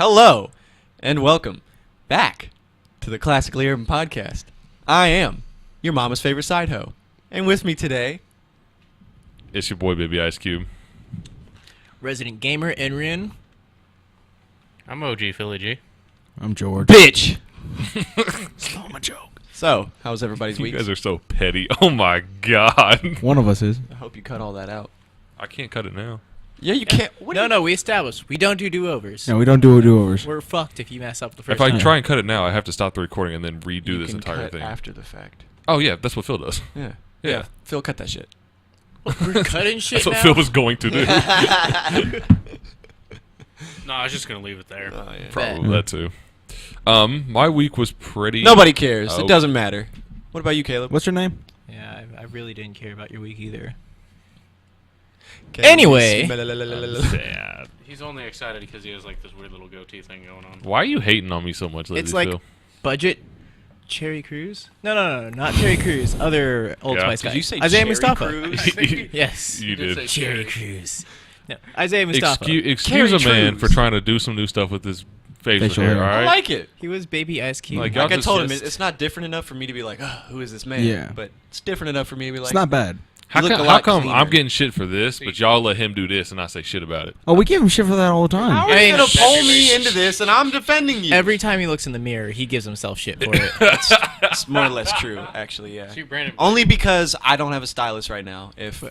Hello, and welcome back to the Classically Urban Podcast. I am your mama's favorite side hoe, and with me today, it's your boy, Baby Ice Cube. Resident Gamer, Enrian. I'm OG Philly G. I'm George. bitch. Stole my joke. So, how was everybody's You week? guys are so petty. Oh my god. One of us is. I hope you cut all that out. I can't cut it now. Yeah, you can't. No, we established we don't do do-overs. No, we don't do do-overs. We're fucked if you mess up the first If I time. try and cut it now, I have to stop the recording and then redo You this can entire cut thing. after the fact. Oh yeah, that's what Phil does. Yeah. Yeah. Phil, cut that shit. We're cutting shit That's what now? Phil was going to do. No, I was just gonna leave it there. Oh, yeah. Probably that too. My week was pretty. Nobody cares. Oh. It doesn't matter. What about you, Caleb? What's your name? Yeah, I really didn't care about your week either. Caleb Anyway. Sad. He's only excited because he has like this weird little goatee thing going on. Why are you hating on me so much lately, It's like Phil? budget Cherry Crews? No, not Cherry Crews. Other Old Yeah. Spice Did guy. you say Isaiah Cherry Mustafa. Crews? Yes. You did. say Cherry Cherry. Crews. No, Isaiah Mustafa. Excuse Carrie a man Crews. for trying to do some new stuff with his facial hair. hair. All I right. like it. He was Baby Ice Cube. Like, y'all Like I just- told him, just- it's not different enough for me to be like, who is this man? Yeah. But it's different enough for me to be like, It's not bad. How look a come, lot I'm cleaner. getting shit for this, but y'all let him do this and I say shit about it? Oh, we give him shit for that all the time. how are I you mean, going to pull every- me into this and I'm defending you? Every time he looks in the mirror, he gives himself shit for it. It's more or less true, actually, yeah. See, Brandon. Only because I don't have a stylist right now. If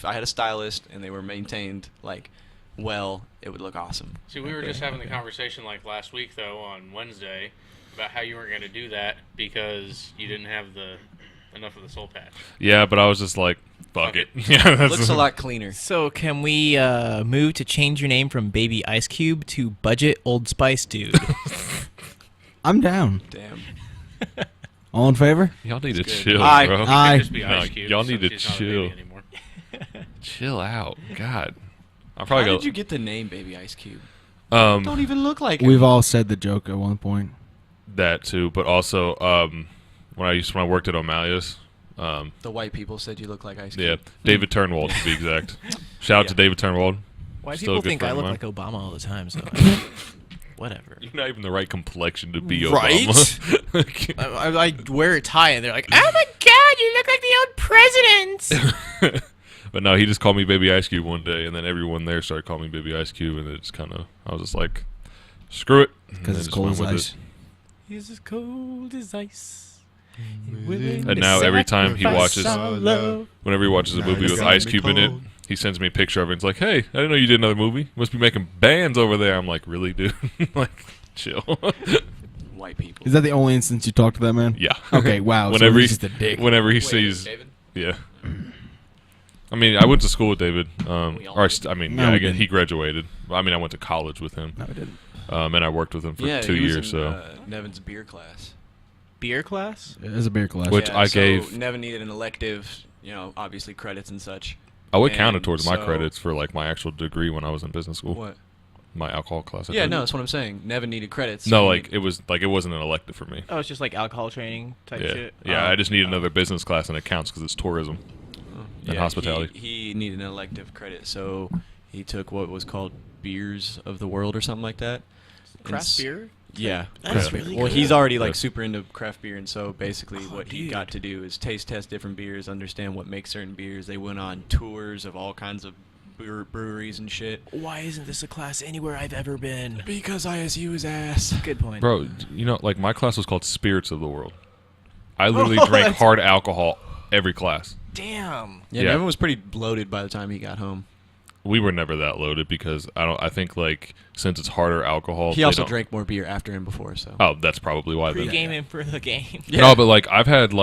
I had a stylist and they were maintained, like, well, it would look awesome. See, we were just having the conversation like last week though on Wednesday about how you weren't gonna do that because you didn't have enough of the soul patch. Yeah, but I was just like, fuck Fuck it. it. Yeah, It that's looks a lot cleaner. So can we move to change your name from Baby Ice Cube to Budget Old Spice Dude? I'm down. Damn. All in favor? Y'all need to It's good. chill, Aye. bro. Aye. Just be No, Ice Cube, y'all need to since he's not a baby chill. anymore. Chill out. God. I'll How probably did go. you get the name Baby Ice Cube? Don't even look like him. We've all said the joke at one point. That too, but also when I worked at O'Malley's, The white people said you look like Ice yeah, Cube. David Turnwald to be exact. Shout out to Yeah. David Turnwald. Why Still a people good think I friend of look mine. like Obama all the time? So whatever. You're not even the right complexion to be Right? Obama. I wear a tie and they're like, "Oh my God, you look like the old presidents." But no, he just called me Baby Ice Cube one day, and then everyone there started calling me Baby Ice Cube, and it just kind of, I was just like, screw it. And Because then it's just cold went as with ice. it. He's as cold as ice. And now every time he watches, love. whenever he watches a movie with Ice Cube in it, he sends me a picture of it. It's like, hey, I didn't know you did another movie. Must be making bands over there. I'm like, really, dude? Like, chill. White people. Is that the only instance you talked to that man? Yeah. Okay, wow. Whenever so he's he's just a dick. Whenever he Wait, sees, David? yeah. I mean, I went to school with David. We all Or did. I mean, No, yeah, we I guess he didn't. graduated. I mean, I went to college with him, No, I didn't. and I worked with him for Yeah, 2 he was years. in, So, Nevin's beer class. Beer class? It was a beer class. Which Yeah, I so gave- Nevin needed an elective, obviously credits and such. oh, it counted And towards my so- credits for like my actual degree when I was in business school. What? My alcohol class. I Yeah, took. no, that's what I'm saying. Nevin needed credits. No, He like needed- it wasn't an elective for me. Oh, it's just like alcohol training type Yeah, shit. yeah. Oh. I just need another business class in accounts because it's tourism. and hospitality. He needed an elective credit, so he took what was called Beers of the World or something like that. And Craft beer? Yeah. That's Yeah. really Well, good. he's already like Yeah. super into craft beer, and so basically Oh, what he dude. got to do is taste test different beers, understand what makes certain beers. They went on tours of all kinds of breweries and shit. Why isn't this a class anywhere I've ever been? Because ISU is ass. Good point. Bro, like my class was called Spirits of the World. I literally Oh, drank that's- hard alcohol every class. Damn. Yeah, Yeah. Nevin was pretty bloated by the time he got home. We were never that loaded because I think like since it's harder alcohol. He they also don't- drank more beer after and before, so. Oh, that's probably why. Then. Pre-gaming for the game. Yeah. No, but like I've had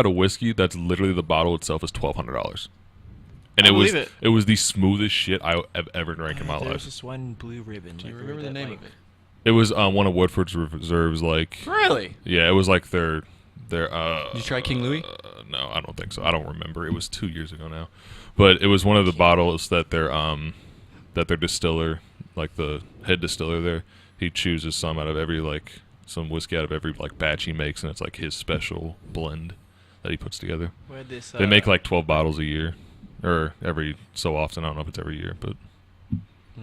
a whiskey that's literally the bottle itself is $1,200, and I it was believe it. it was the smoothest shit I have ever drank in my There's life. this one blue ribbon. Do you like, remember the that, name like- of it? It was one of Woodford's reserves. Like Really? yeah, it was like their. Did Did you try King Louis? No, I don't think so. I don't remember. It was 2 years ago now, but it was one of the bottles that their distiller, like the head distiller there, he chooses some whiskey out of every like batch he makes, and it's like his special blend that he puts together. Where'd this, They make like 12 bottles a year, or every so often. I don't know if it's every year, but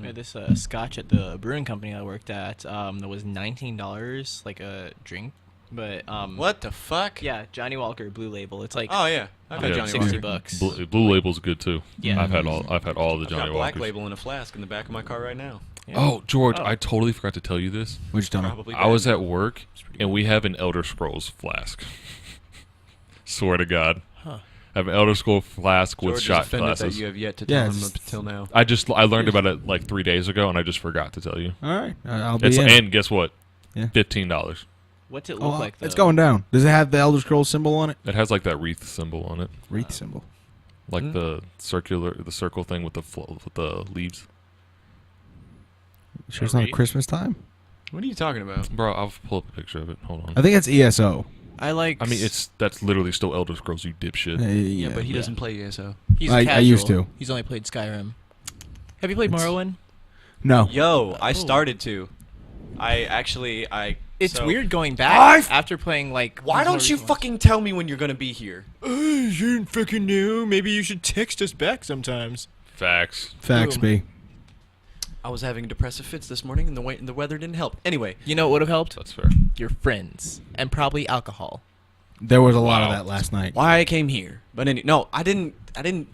We had this scotch at the brewing company I worked at. That was $19, like a drink. But What the fuck? Yeah, Johnny Walker Blue Label. It's like Oh yeah, I've had Yeah, Johnny 60 Walker. bucks. Blue Label's good too. Yeah. I've had all the I've got Johnny Black Walkers. Label in a flask in the back of my car right now. Yeah. Oh, George, Oh. I totally forgot to tell you this. What'd you tell me? Probably. I was bad. at work and we have an Elder Scrolls flask. Swear to God. Huh. I have an Elder Scrolls flask with George is shot offended glasses. that you have yet to Yeah, tell him it's- up until now. I learned about it like 3 days ago and I just forgot to tell you. All right, I'll be It's in. and guess what? Yeah. $15. What's it Oh, look like, though? it's going down. Does it have the Elder Scrolls symbol on it? It has like that wreath symbol on it, Wreath symbol. like Hmm. the circle thing with the leaves. Sure, it's not wreath? Christmas time. What are you talking about? Bro, I'll pull up a picture of it. Hold on. I think it's ESO. I like. I mean, that's literally still Elder Scrolls, you dipshit. Yeah, but he Yeah. doesn't play ESO. He's I casual. used to. He's only played Skyrim. Have you played It's- Morrowind? No. Yo, I Oh. started to. It's so- weird going back I've- after playing like. Why these more don't you recent ones. fucking tell me when you're gonna be here? You didn't fucking know. Maybe you should text us back sometimes. Facts. Facts, Boom. B. I was having depressive fits this morning, and the weather didn't help. Anyway, You know what would have helped? That's fair. Your friends and probably alcohol. There was a lot of Wow. that last night. why I came here? But no, I didn't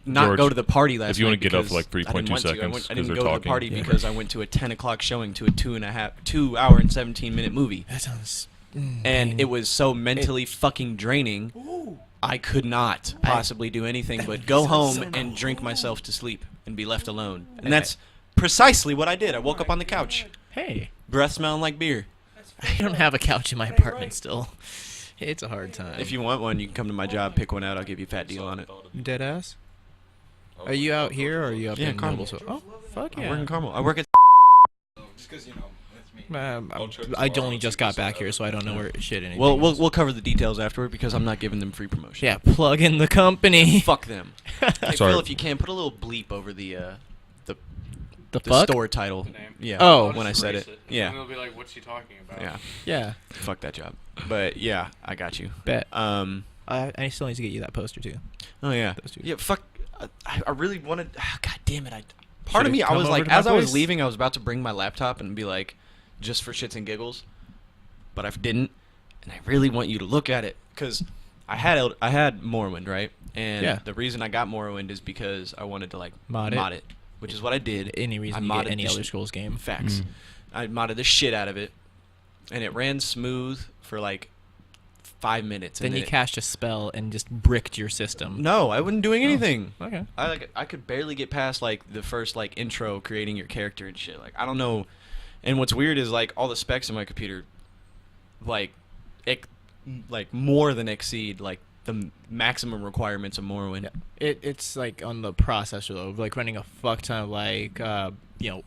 not George, go to the party last night. if you wanna get up because for, like, 3.2 I didn't want to. seconds, I 'cause didn't they're go to the talking. party Yeah. because I went to a 10 o'clock showing to a 2 hour and 17-minute movie, That sounds. and it was so mentally fucking draining. I could not possibly do anything but go home and drink myself to sleep and be left alone. And that's precisely what I did. I woke up on the couch, Hey, breath smelling like beer. I don't have a couch in my apartment still. It's a hard time. If you want one, you can come to my job, pick one out. I'll give you a fat deal on it. Dead ass. Are you out here or are you up Yeah, in Carmel. Noblesville? Oh, fuck I yeah. work in Carmel. I work at. I only just got back here, so I don't know where shit anything. Well, is. we'll cover the details afterward because I'm not giving them free promotion. Yeah, plug in the company. Fuck them. Hey, Sorry. Phil, if you can, put a little bleep over the The the fuck? store title. The name. Yeah. Oh. when I said it. And Yeah. they'll be like, "What's he talking about?" Yeah. Yeah, Fuck that job. But yeah, I got you. bet. Um. I still need to get you that poster too. Oh yeah. Those two. Yeah. Fuck. I really wanted. God damn it. Part of Should've me, I come was over like, to my as I was place. leaving, I was about to bring my laptop and be like, just for shits and giggles, but I didn't, and I really want you to look at it because I had Morrowind, right? And Yeah. the reason I got Morrowind is because I wanted to like Mod it. which is what I did. Any reason I you modded get any the Elder sh- Scrolls game. Facts. Mm. I modded the shit out of it, and it ran smooth for like 5 minutes. Then and you it- cast a spell and just bricked your system. No, I wasn't doing anything. Okay. I could barely get past like the first like intro, creating your character and shit. Like I don't know. And what's weird is like all the specs in my computer, like, like more than exceed like the maximum requirements of Morrowind. It's like on the processor though, like running a fuck ton of like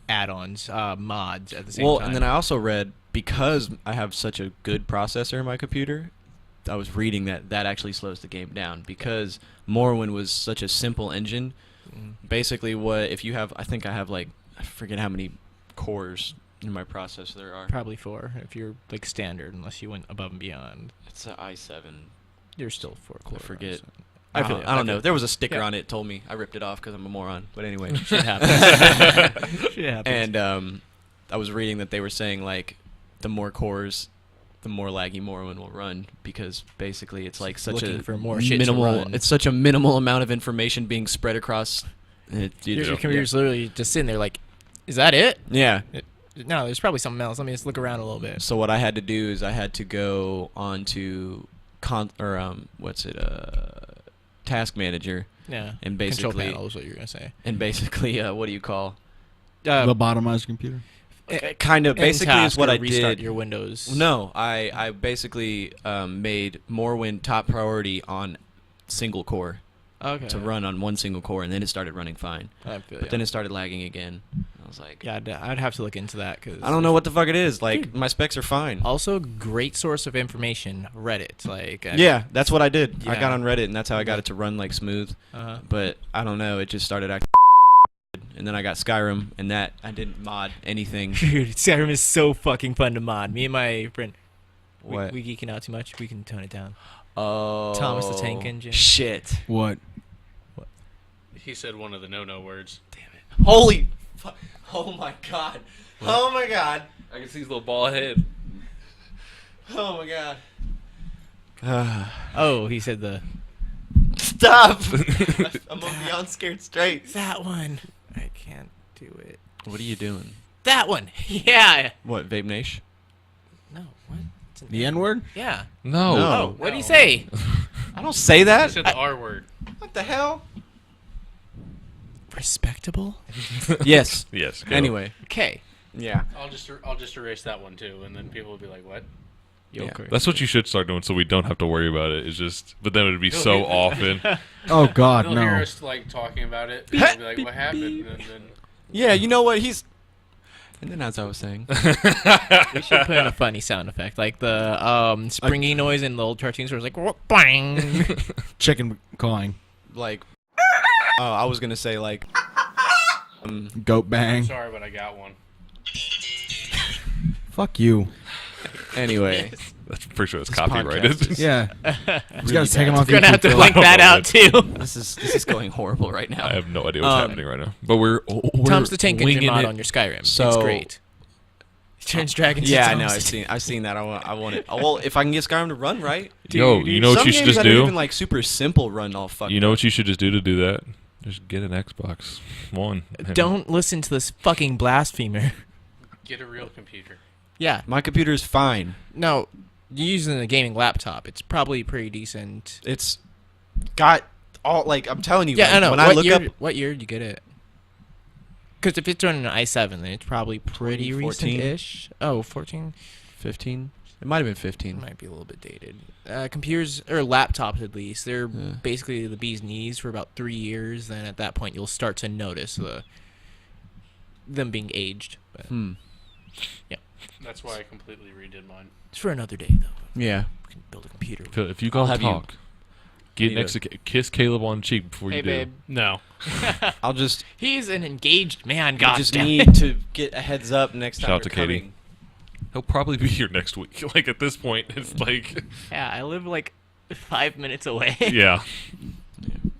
add-ons, mods at the same Well, time. and then I also read because I have such a good processor in my computer, I was reading that actually slows the game down because Morrowind was such a simple engine. Basically, what if you have? I think I have like I forget how many cores in my processor there are. Probably 4 if you're like standard, unless you went above and beyond. It's an i7. You're still 4 core. forget. so- I feel don't, you. I don't know. feel There was a sticker Yeah. on it. Told me I ripped it off because I'm a moron. But anyway, you. Shit happens. Shit happens. and I was reading that they were saying like the more cores, the more laggy Morrowind will run because basically it's like such Looking a for more shit to minimal. run. It's such a minimal amount of information being spread across. your computer's literally just sitting there like, is that it? Yeah. No, there's probably something else. Let me just look around a little bit. So what I had to do is I had to go on to Task Manager Yeah. and Control basically panel is what you're gonna say. what do you call? Lobotomized computer. Kind of basically is task what or I restart did. your Windows. No, I basically made Morrowind top priority on single core Okay. to run on one single core, and then it started running fine. I feel But then it started lagging again. I was like, yeah, I'd have to look into that because I don't know what the fuck it is. Like my specs are fine. Also, great source of information. Reddit, like Yeah, that's what I did. I Yeah. got on Reddit, and that's how I got it to run like smooth. Uh-huh. But I don't know. It just started acting. And then I got Skyrim, and that I didn't mod anything. Dude, Skyrim is so fucking fun to mod. Me and my friend, What? we geeking out too much. We can tone it down. Oh, Thomas the Tank Engine. Shit! What? He said one of the no-no words. Holy Oh my god. Oh my god. I can see his little bald head. Oh my god. Oh, he said the Stop! I'm beyond scared straight. that one. I can't do it. What are you doing? That one. Yeah. What, Vape Nation? No. What? It's an The N word? Yeah. No. No. Oh, what do you say? I don't say You that. said the R word. What the hell? Respectable. Yes. Yes. go. Anyway. Okay. Yeah. I'll just erase that one too, and then people will be like, "What?" Yeah. That's what you should start doing, so we don't have to worry about it. It's just, but then it would be so often. Oh God, They'll hear no. us like talking about it. And they'll be like, "What happened?" And then Yeah, you know what? He's... And then as I was saying... We should put in a funny sound effect, like the springy noise in the old cartoons where it's like bang. Chicken cawing. like... Oh, I was going to say like... Goat I'm bang. sorry, but I got one. Fuck you. Anyway. That's pretty sure it's This podcast copyrighted. is- Yeah. You gotta take him bad. off Gonna have to YouTube, Phil. blink that out too. This is going horrible right now. I have no idea what's Um, happening right now. But we're Tom's the Tank Engine winging mod it. on your Skyrim. It's So- great. He turns dragons. Yeah, I into know. Tom's I've seen that. I want it. Oh, well, if I can get Skyrim to run right. Yo, you know what Some you should games just that are do? even like super simple run all fucking. You know what you should just do to do that? Just get an Xbox One. and- Don't listen to this fucking blasphemer. Get a real computer. Yeah. My computer is fine. No, you're using a gaming laptop. It's probably pretty decent. It's got all like I'm telling you. Yeah, like, I know. When What I look year? up, What year did you get it? Because if it's running an i7, then it's probably pretty 2014? recent-ish. Oh, 14? 15. It might have been It 15. might be a little bit dated. Computers, or laptops at least, they're Yeah. basically the bee's knees for about 3 years. Then at that point, you'll start to notice them being aged. But That's why I completely redid mine. it's for another day, though. Yeah. We can build a computer. Phil, if you I'll gonna have you- talk, get need next to- to kiss Caleb on the cheek before Hey, you do. babe. No. I'll just. He's an engaged man, You God just damn need it. to get a heads up next time. Shout out you're to Katie. coming. He'll probably be here next week. Like at this point, it's like, Yeah, I live like 5 minutes away. yeah.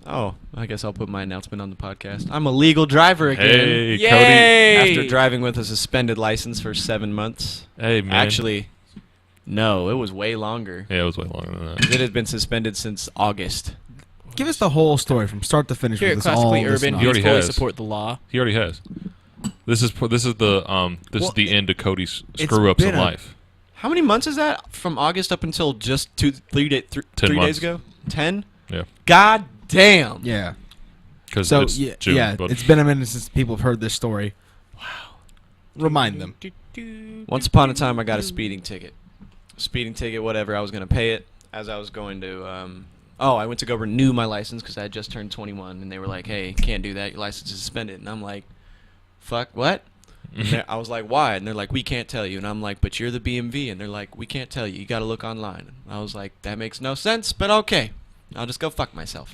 Oh, I guess I'll put my announcement on the podcast. I'm a legal driver again. Hey, Yay! After driving with a suspended license for 7 months. Cody. Hey, man. Actually, no, it was way longer. yeah, it was way longer than that. It had been suspended since August. Give us the whole story from start to finish. Here at with this all Classically this Urban, He we already fully has. support the law. He already has. This is the this Well, is the end of Cody's it's screw ups in been a- life. How many months is that? From August up until just 3 10 days months. ago? 10? Yeah, God damn. Yeah. because So it's yeah, June. yeah, but it's been a minute since people have heard this story. Wow. Remind them. Once upon a time, I got a speeding ticket. Speeding ticket, whatever. I was going to pay it as I was going to. I went to go renew my license because I had just turned 21, and they were like, "Hey, can't do that. Your license is suspended." And I'm like, "Fuck, what?" And I was like, "Why?" And they're like, "We can't tell you." And I'm like, "But you're the BMV." And they're like, "We can't tell you. You got to look online." And I was like, "That makes no sense, but okay. I'll just go fuck myself."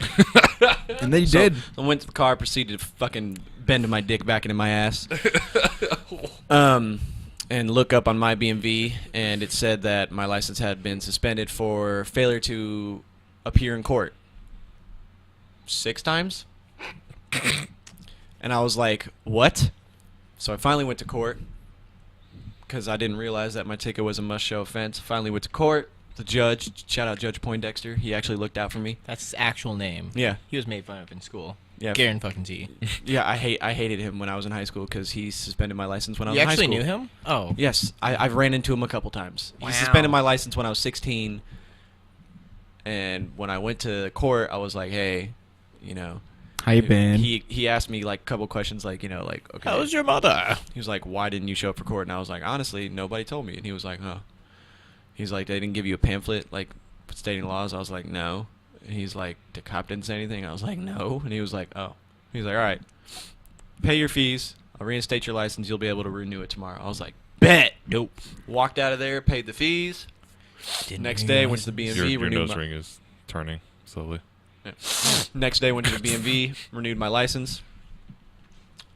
And they So, did. I went to the car, proceeded to fucking bend my dick back into my ass. And look up on my BMV, and it said that my license had been suspended for failure to appear in court 6 times. And I was like, what? So I finally went to court because I didn't realize that my ticket was a must-show offense. Finally went to court. The judge, shout out Judge Poindexter, he actually looked out for me. That's his actual name. Yeah. He was made fun of in school. Yeah. Garen fucking T. Yeah, I hated him when I was in high school because he suspended my license when I was You in high actually school. knew him? Oh. Yes, I've ran into him a couple times. Wow. He suspended my license when I was 16, and when I went to court, I was like, "Hey, you know." How you been? He asked me like a couple questions, like like, "Okay." How's your mother? He was like, "Why didn't you show up for court?" And I was like, "Honestly, nobody told me." And he was like, "Huh." He's like, "They didn't give you a pamphlet like stating laws?" I was like, "No." And he's like, "The cop didn't say anything?" I was like, "No." And he was like, "Oh." He's like, "All right, pay your fees. I'll reinstate your license. You'll be able to renew it tomorrow." I was like, "Bet." Nope. Walked out of there, paid the fees. Next day, went to the BMV, Your renewed nose my. ring is turning slowly. Yeah. Next day, went to the BMV, renewed my license.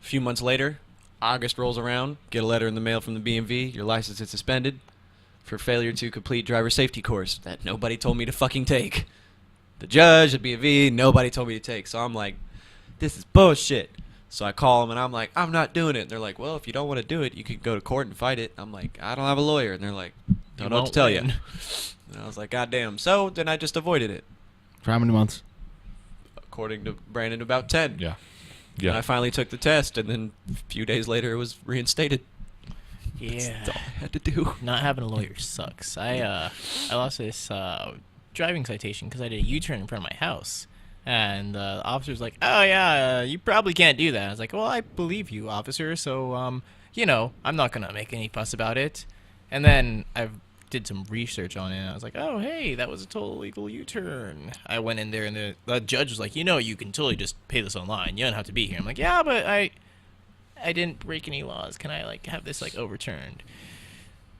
A few months later, August rolls around, get a letter in the mail from the BMV. Your license is suspended for failure to complete driver safety course that nobody told me to fucking take. The judge, the BMV, nobody told me to take. So I'm like, this is bullshit. So I call them and I'm like, I'm not doing it. And they're like, well, if you don't want to do it, you could go to court and fight it. I'm like, I don't have a lawyer. And they're like, don't know what to tell you. And I was like, God damn. So then I just avoided it. For how many months? According to Brandon, about 10. Yeah. And I Yeah. finally took the test, and then a few days later it was reinstated. Yeah. That's all I had to do. Not having a lawyer sucks. I lost this driving citation because I did a U-turn in front of my house. And the officer's like, oh, yeah, you probably can't do that. I was like, well, I believe you, officer. So, I'm not going to make any fuss about it. And then I did some research on it. And I was like, oh, hey, that was a total legal U-turn. I went in there, and the judge was like, you can totally just pay this online. You don't have to be here. I'm like, yeah, but I didn't break any laws. Can I, have this, overturned?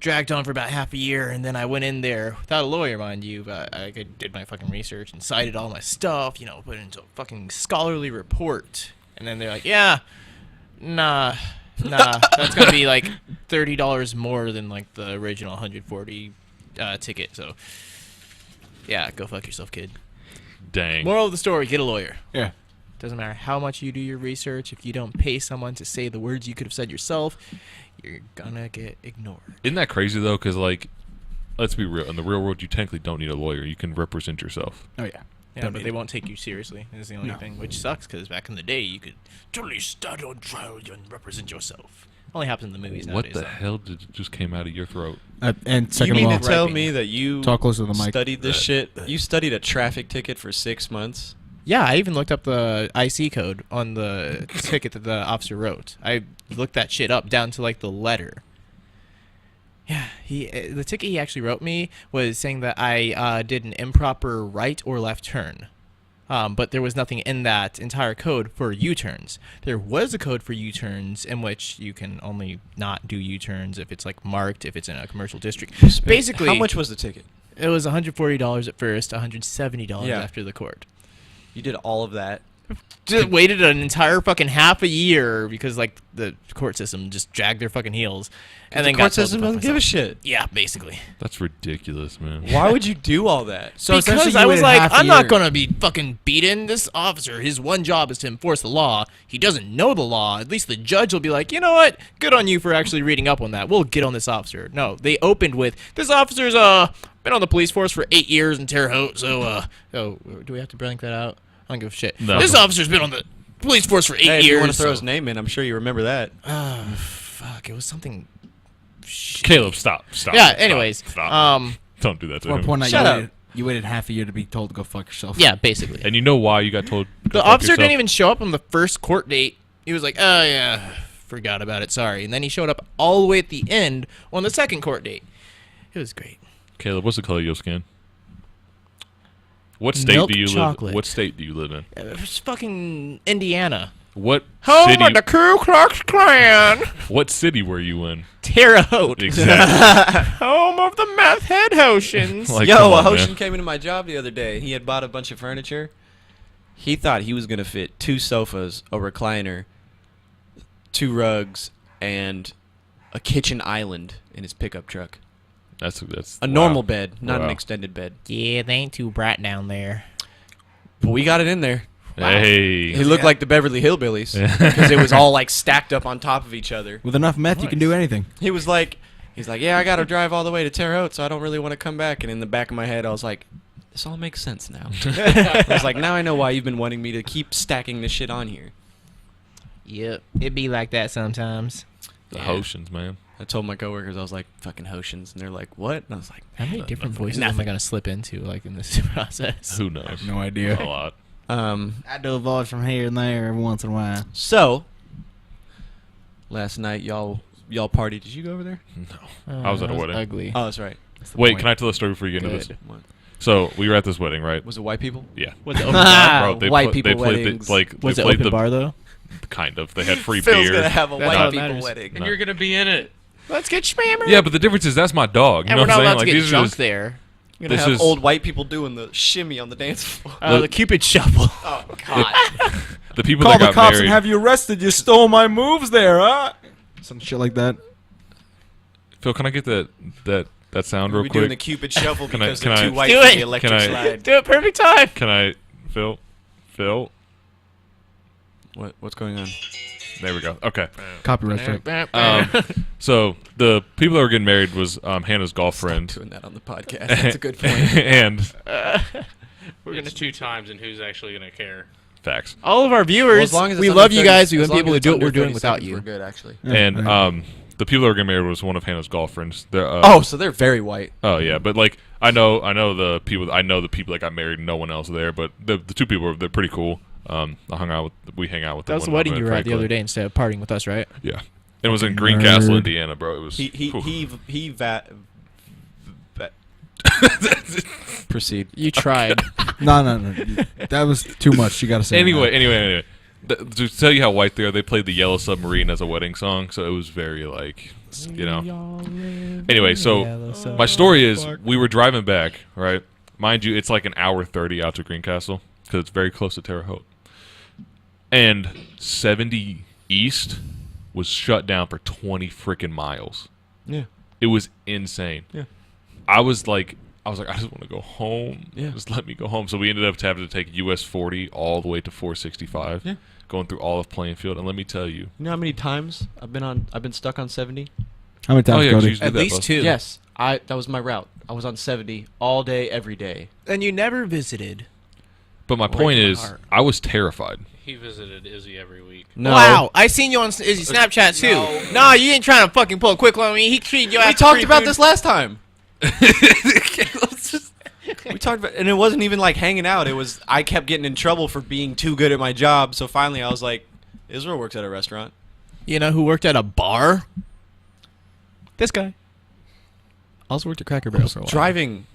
Dragged on for about half a year, and then I went in there without a lawyer, mind you, but I did my fucking research and cited all my stuff, put it into a fucking scholarly report. And then they're like, yeah, nah, that's gonna be $30 more than the original 140 ticket. So, yeah, go fuck yourself, kid. Dang. Moral of the story: get a lawyer. Yeah. Doesn't matter how much you do your research. If you don't pay someone to say the words you could have said yourself, you're gonna get ignored. Isn't that crazy though? Because let's be real. In the real world, you technically don't need a lawyer. You can represent yourself. Oh yeah. Yeah, Don't but need they it. won't take you seriously. Is the only No. thing, which sucks because back in the day you could totally stand on trial and represent yourself. Only happens in the movies What nowadays. the though. hell did just came out of your throat? And You second mean of to all, tell Raping. me that you talk closer to the mic. studied this shit? You studied a traffic ticket for 6 months? Yeah, I even looked up the IC code on the ticket that the officer wrote. I looked that shit up down to the letter. Yeah, the ticket he actually wrote me was saying that I did an improper right or left turn. But there was nothing in that entire code for U-turns. There was a code for U-turns in which you can only not do U-turns if it's marked, if it's in a commercial district. Basically, How much was the ticket? it was $140 at first, $170 Yeah. after the court. You did all of that. Just waited an entire fucking half a year because the court system just dragged their fucking heels, and then the got court told to system fuck doesn't give a myself. shit. Yeah, basically. That's ridiculous, man. Why would you do all that? So essentially because you I was waited like, half a I'm not year. gonna be fucking beaten. This officer, his one job is to enforce the law. He doesn't know the law. At least the judge will be like, you know what? Good on you for actually reading up on that. We'll get on this officer. No, they opened with, this officer's been on the police force for 8 years in Terre Haute. So do we have to blank that out? I don't give a shit. No. This officer's been on the police force for 8 Hey, years. if you want to throw so- his name in, I'm sure you remember that. Fuck, it was something. shitty. Caleb, stop. Yeah. Stop, Anyways, stop. Don't do that to At one him. point, Shut up. you waited half a year to be told to go fuck yourself. yeah, basically. And you know why you got told? to The fuck officer yourself? didn't even show up on the first court date. He was like, "Oh yeah, forgot about it. Sorry." And then he showed up all the way at the end on the second court date. It was great. Caleb, what's the color of your skin? What state Milk do you chocolate. live? What state do you live in? It was fucking Indiana. What Home city? of the Ku Klux Klan. What city were you in? Terre Haute. Exactly. Home of the meth head Hoshians. Like, Yo, come a on, Hoshin man. came into my job the other day. He had bought a bunch of furniture. He thought he was going to fit 2 sofas, a recliner, 2 rugs, and a kitchen island in his pickup truck. That's A wow. normal bed, not an Wow. extended bed. Yeah, they ain't too bright down there. But we got it in there. Hey, He looked like the Beverly Hillbillies because it was all stacked up on top of each other. With enough meth, you can do anything. He's like, yeah, I got to drive all the way to Terre Haute, so I don't really want to come back. And in the back of my head, I was like, this all makes sense now. I was like, now I know why you've been wanting me to keep stacking this shit on here. Yep, it be like that sometimes. the Yeah. Hoshians, man. I told my coworkers, I was like, fucking Hoshians. And they're like, what? And I was like, How many different voices am I Nothing. gonna slip into in this process? Who knows? No A idea. lot. I do a voice from here and there every once in a while. So, last night, y'all partied. Did you go over there? No. I was at a that wedding. Ugly. Oh, that's right. Wait, point. can I tell a story before you get into this? Good. What? So we were at this wedding, right? Was it white people? Yeah. Was it open bar? Bro, they white pla- people they played weddings. The, like Was they it played open the bar though? kind of. They had free Phil's beer. gonna have a That's white all that people matters. wedding. And you're gonna be in it. Let's get spammer. Yeah, but the difference is that's my dog. You and know we're what not I'm allowed saying? to Like get these are drunk just there. You're gonna This have is- old white people doing the shimmy on the dance floor. The Cupid shuffle. Oh God! the people Call that the got cops married. and have you arrested. You stole my moves there, huh? Some shit like that. Phil, can I get that sound We're real doing the quick? Cupid shuffle Can I- because can they're I- too white Do for it. the electric Can I- slide. Do it perfect time. Can I, Phil? What's going on? There we go. Okay. Copyright strike. So the people that were getting married was Hannah's golf friend. Doing that on the podcast. That's a good point. And We're It's 2 times, and who's actually gonna care? facts. all of our Well, viewers. as long as it's We under love you 30 guys. We as wouldn't be long able as to it's do what under we're doing 30 without seconds, you. We're good, actually. And Right. the people that were getting married was one of Hannah's golf friends. They're, Oh, so they're very white. Oh yeah, but like I know the people that got married. No one else there, but the 2 people they're pretty cool. We hang out with them. That was the when wedding I'm you were at the Franklin. other day instead of partying with us, right? Yeah, it was in Greencastle, nerd. Indiana, bro. It was Proceed. You tried. No. That was too much. You got to say. it now. Anyway. To tell you how white they are, they played the Yellow Submarine as a wedding song, so it was very like, you know. Anyway, so my story is we were driving back, right? Mind you, it's like an hour 30 out to Greencastle because it's very close to Terre Haute. And 70 East was shut down for 20 freaking miles. Yeah. It was insane. Yeah. I was like, I just want to go home. Yeah. Just let me go home. So we ended up having to take US 40 all the way to 465. Yeah. Going through all of Plainfield, and let me tell you, You know how many times I've been stuck on 70? How many times, 'cause Cody? you used to do At that, least bus. 2. Yes. That was my route. I was on 70 all day, every day. And you never visited. But my Break point my is, heart. I was terrified. He visited Izzy every week. No. Wow, I seen you on Izzy Snapchat too. No. Nah, you ain't trying to fucking pull a quick one on me. He treated you. We after talked free about food. this last time. We talked about, and it wasn't even like hanging out. It was I kept getting in trouble for being too good at my job. So finally, I was like, Israel works at a restaurant. You know who worked at a bar? This guy. Also worked at Cracker Barrel for a while. Driving.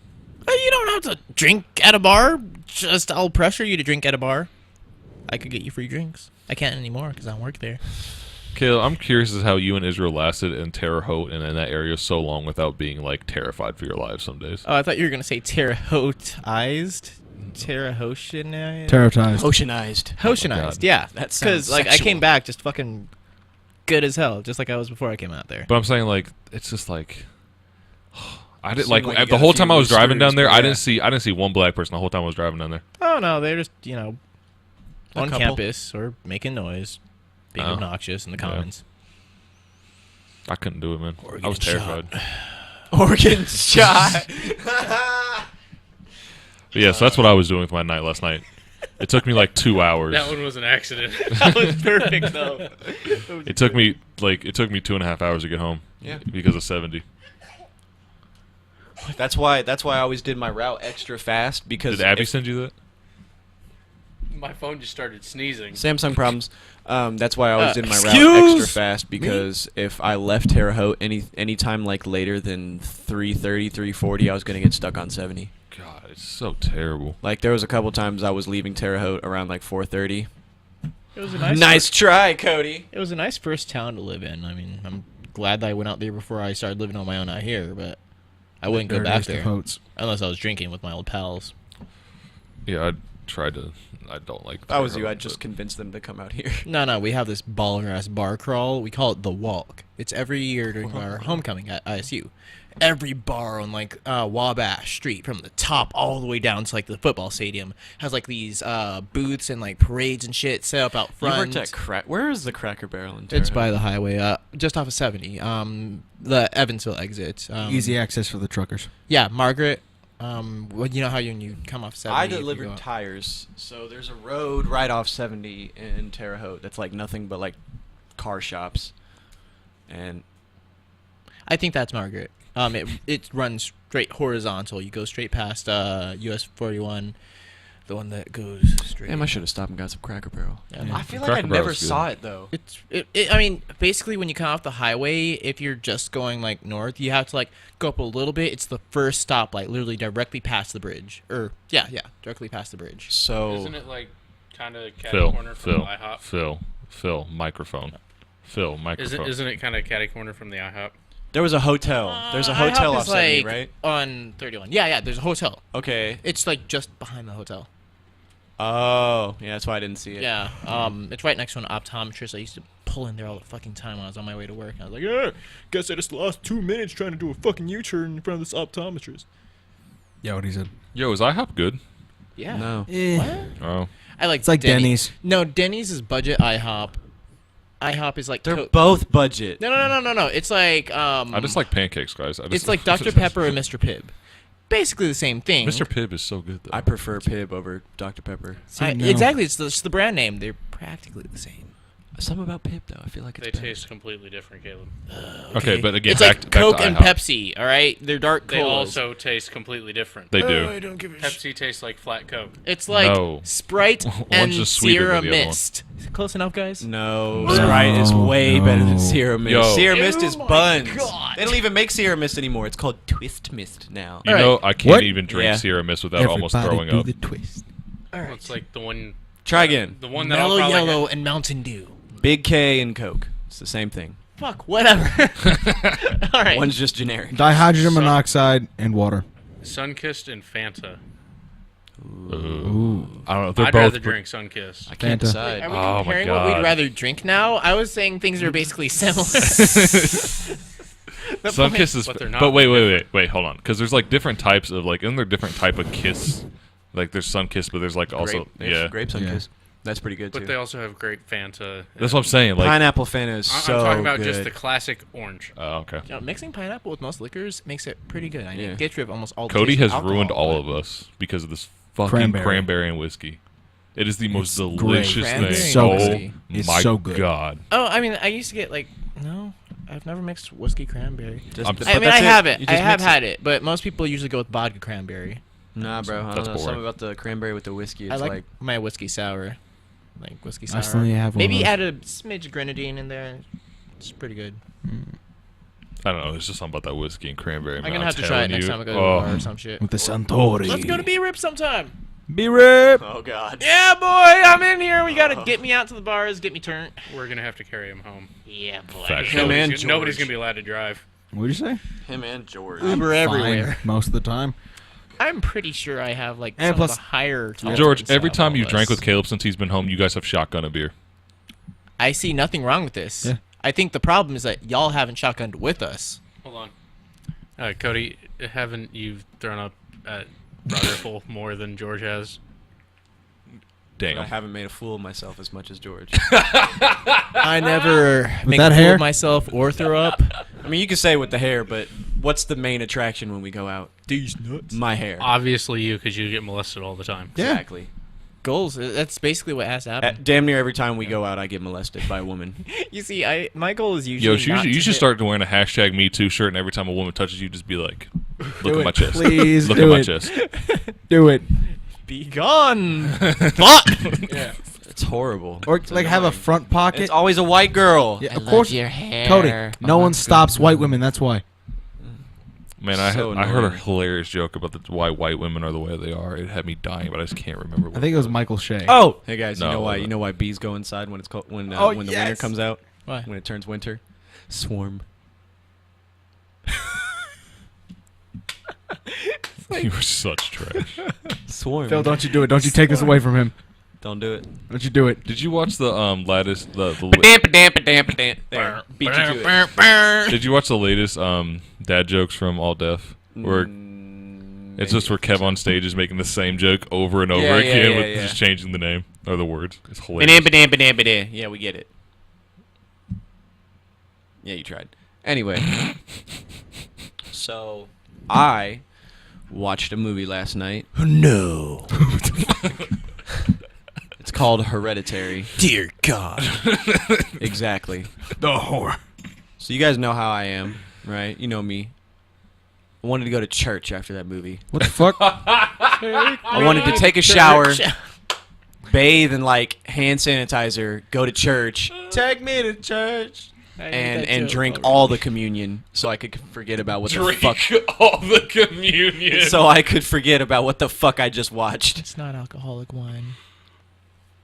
You don't have to drink at a bar. Just I'll pressure you to drink at a bar. I could get you free drinks. I can't anymore because I don't work there. Caleb, I'm curious as how you and Israel lasted in Terre Haute and in that area so long without being like terrified for your lives some days. Oh, I thought you were gonna say Terre Haute-ized. Terre Haute-ized. Terrorized. Oceanized. Oceanized, God. yeah. That sounds Because like I sexual. came back just fucking good as hell, just like I was before I came out there. But I'm saying like it's just like I didn't Seemed like, like you the got a whole few time I was loose driving down screws, there. but I yeah. didn't see one black person the whole time I was driving down there. Oh no, they're just A on couple. campus or making noise, being Oh. obnoxious in the Yeah. commons. I couldn't do it, man. Or I was getting terrified. Organ shot. But yeah, so that's what I was doing with my night last night. It took me like 2 hours. That one was an accident. That was perfect though. It took me 2.5 hours to get home. Yeah. Because of 70. That's why I always did my route extra fast because Did Abby if- send you that? My phone just started sneezing. Samsung problems. That's why I always did my route excuse extra fast because if I left Terre Haute any time like later than 3:30, 3:40, I was gonna get stuck on 70. God, it's so terrible. Like there was a couple times I was leaving Terre Haute around like 4:30. It was a Nice try, Cody. It was a nice first town to live in. I mean, I'm glad that I went out there before I started living on my own out here, but I wouldn't go back Paradise there Devotes. unless I was drinking with my old pals. Yeah, I don't like If I was Terre you, Haute, I'd just but- convince them to come out here. No, we have this baller ass bar crawl. We call it the Walk. It's every year during our homecoming at ISU. Every bar on like Wabash Street, from the top all the way down to like the football stadium, has like these booths and like parades and shit set up out You front. worked at Where is the Cracker Barrel in Terre It's by Haute? the highway, just off of 70. The Evansville exit. Easy access for the truckers. Yeah, Margaret. Well, you know how when you come off 70. I if you delivered go- tires, so there's a road right off 70 in Terre Haute that's like nothing but like car shops, and I think that's Margaret. It runs straight horizontal. You go straight past US 41, the one that goes straight. damn, I should have stopped and got some Cracker Barrel. Yeah. I feel like Cracker I never Barrel's good. saw it though. I mean, basically, when you come off the highway, if you're just going like north, you have to like go up a little bit. It's the first stoplight, literally directly past the bridge. Yeah, directly past the bridge. So Isn't it like kind of catty Phil, corner from Phil, the IHOP? Phil, microphone. Phil, microphone. Isn't it kind of catty corner from the IHOP? there was a hotel. There's a hotel IHOP off is 70, like right? on 31. Yeah, there's a hotel. Okay. It's like just behind the hotel. Oh, yeah, that's why I didn't see it. Yeah, it's right next to an optometrist. I used to pull in there all the fucking time when I was on my way to work. I was like, yeah, guess I just lost 2 minutes trying to do a fucking U-turn in front of this optometrist. Yeah, what he said. Yo, is IHOP good? Yeah. No. What? Oh, I like. It's like Denny's. No, Denny's is budget. IHOP. IHOP is like. They're both budget. No. It's like. I just like pancakes, guys. It's like Dr Pepper and Mr Pibb. Basically the same thing. Mr. Pibb is so good though. I prefer Pibb over Dr Pepper. No. Exactly. It's the brand name. They're practically the same. Something about Pibb though. I feel like it's They better. taste completely different, Caleb. Okay, but again, It's back like to Coke back to and IHOP. Pepsi. All right, they're dark They colas. also taste completely different. They do. I don't give a Pepsi tastes like flat Coke. It's like No. Sprite One's and just sweeter Sierra than the other one. Mist. Close enough, guys. No, Sprite is way better than Sierra Mist. Yo. Sierra Mist is my buns. God. They don't even make Sierra Mist anymore. It's called Twist Mist now. You Alright. know, I can't What? even drink Yeah. Sierra Mist without almost throwing do up. the twist. All right. It's like the one Try again. that I'll Mellow probably Yellow and Mountain Dew. Big K and Coke. It's the same thing. Fuck, whatever. All right. One's just generic. Dihydrogen monoxide and water. Sunkissed and Fanta. Ooh. I don't know. They're I'd both. rather drink Sunkissed. I can't Fanta. decide. Are we Oh my comparing what God. we'd rather drink now? I was saying things are basically similar. Sunkissed is. But they're not But wait, hold on. Because there's like different types of like, isn't there different type of kiss? Like there's Sunkissed, but there's like also Grape Yeah. Sunkiss. That's pretty good But too. they also have great Fanta. That's what I'm saying. Like, Pineapple Fanta is I'm so talking about good. just the classic orange. oh, okay. You know, mixing pineapple with most liquors makes it pretty good. I mean, Yeah. it gets rid of almost all the Cody taste has of alcohol, ruined all but- of us because of this fucking Cranberry. cranberry and whiskey. It is the most It's great. delicious Cranberry thing. and so oh whiskey. It's my so good. god! Oh, I mean, I used to get like no, I've never mixed whiskey cranberry. Just- I'm- but I mean, that's I it. have it. You I just have mix it. had it, but most people usually go with vodka cranberry. Nah, bro. I That's don't know. boring. Something about the cranberry with the whiskey. It's I like my whiskey sour, like whiskey sour. I still need to have one Maybe of those. add a smidge of grenadine in there. It's pretty good. I don't know. There's just something about that whiskey and cranberry. I'm man, gonna have to try it telling next you. time I go to the Oh. bar or some shit. With the Suntory. Let's go to B Rip sometime. Be rip. Oh God. Yeah, boy, I'm in here. We gotta get me out to the bars, get me turned. We're gonna have to carry him home. Yeah, boy. Fact. Him and Nobody's George. gonna be allowed to drive. What'd you say? Him and George. Uber everywhere. Fine, most of the time. I'm pretty sure I have like And some plus- of the higher tolerance George, every out of time all you of drank us. with Caleb since he's been home, you guys have shotgun a beer. I see nothing wrong with this. Yeah. I think the problem is that y'all haven't shotgunned with us. Hold on. Cody, haven't you thrown up at Broad Ripple more than George has? Damn. I haven't made a fool of myself as much as George. I never make that a fool hair? of myself or throw up. I mean, you can say with the hair, but what's the main attraction when we go out? These nuts. My hair. Obviously you, because you get molested all the time. Yeah. Exactly. Goals. That's basically what has to happen. Damn near every time we go out, I get molested by a woman. You see, my goal is Yo, usually not you to should hit- start wearing a hashtag #MeToo shirt, and every time a woman touches you, just be like, "Look at my chest. Please Look do at my it. chest." Do it. Be gone. Fuck. It's horrible. Or It's like have a annoying. front pocket. It's always a white girl. Yeah, of course. your hair. Cody, no one stops white women. That's why. Man, So I heard a annoying. hilarious joke about why white women are the way they are. It had me dying, but I just can't remember. What I think it was Michael Shea. Oh, hey guys, No, you know why? it You know why bees go inside when it's cold, when the winter yes. comes out? Why? When it turns winter? Swarm. You were such trash. Swarm. Phil, don't you do it. Don't you take this away from him. Don't do it. Don't you do it. Did you watch the latest the There. Beat you to it. Did you watch the latest dad jokes from All Deaf? Where it's just where Kev on stage is making the same joke over and over Yeah, yeah, again yeah, with yeah. just changing the name or the words. It's hilarious. Yeah, we get it. Yeah, you tried. Anyway, so I watched a movie last night. No. It's called Hereditary. Dear God. Exactly. The whore. So you guys know how I am, right? You know me. I wanted to go to church after that movie. What the fuck? I wanted to take a shower, bathe in like hand sanitizer, go to church, take me to church, and drink all the communion so I could forget about what the fuck. all the communion. So I could forget about what the fuck I just watched. It's not alcoholic wine.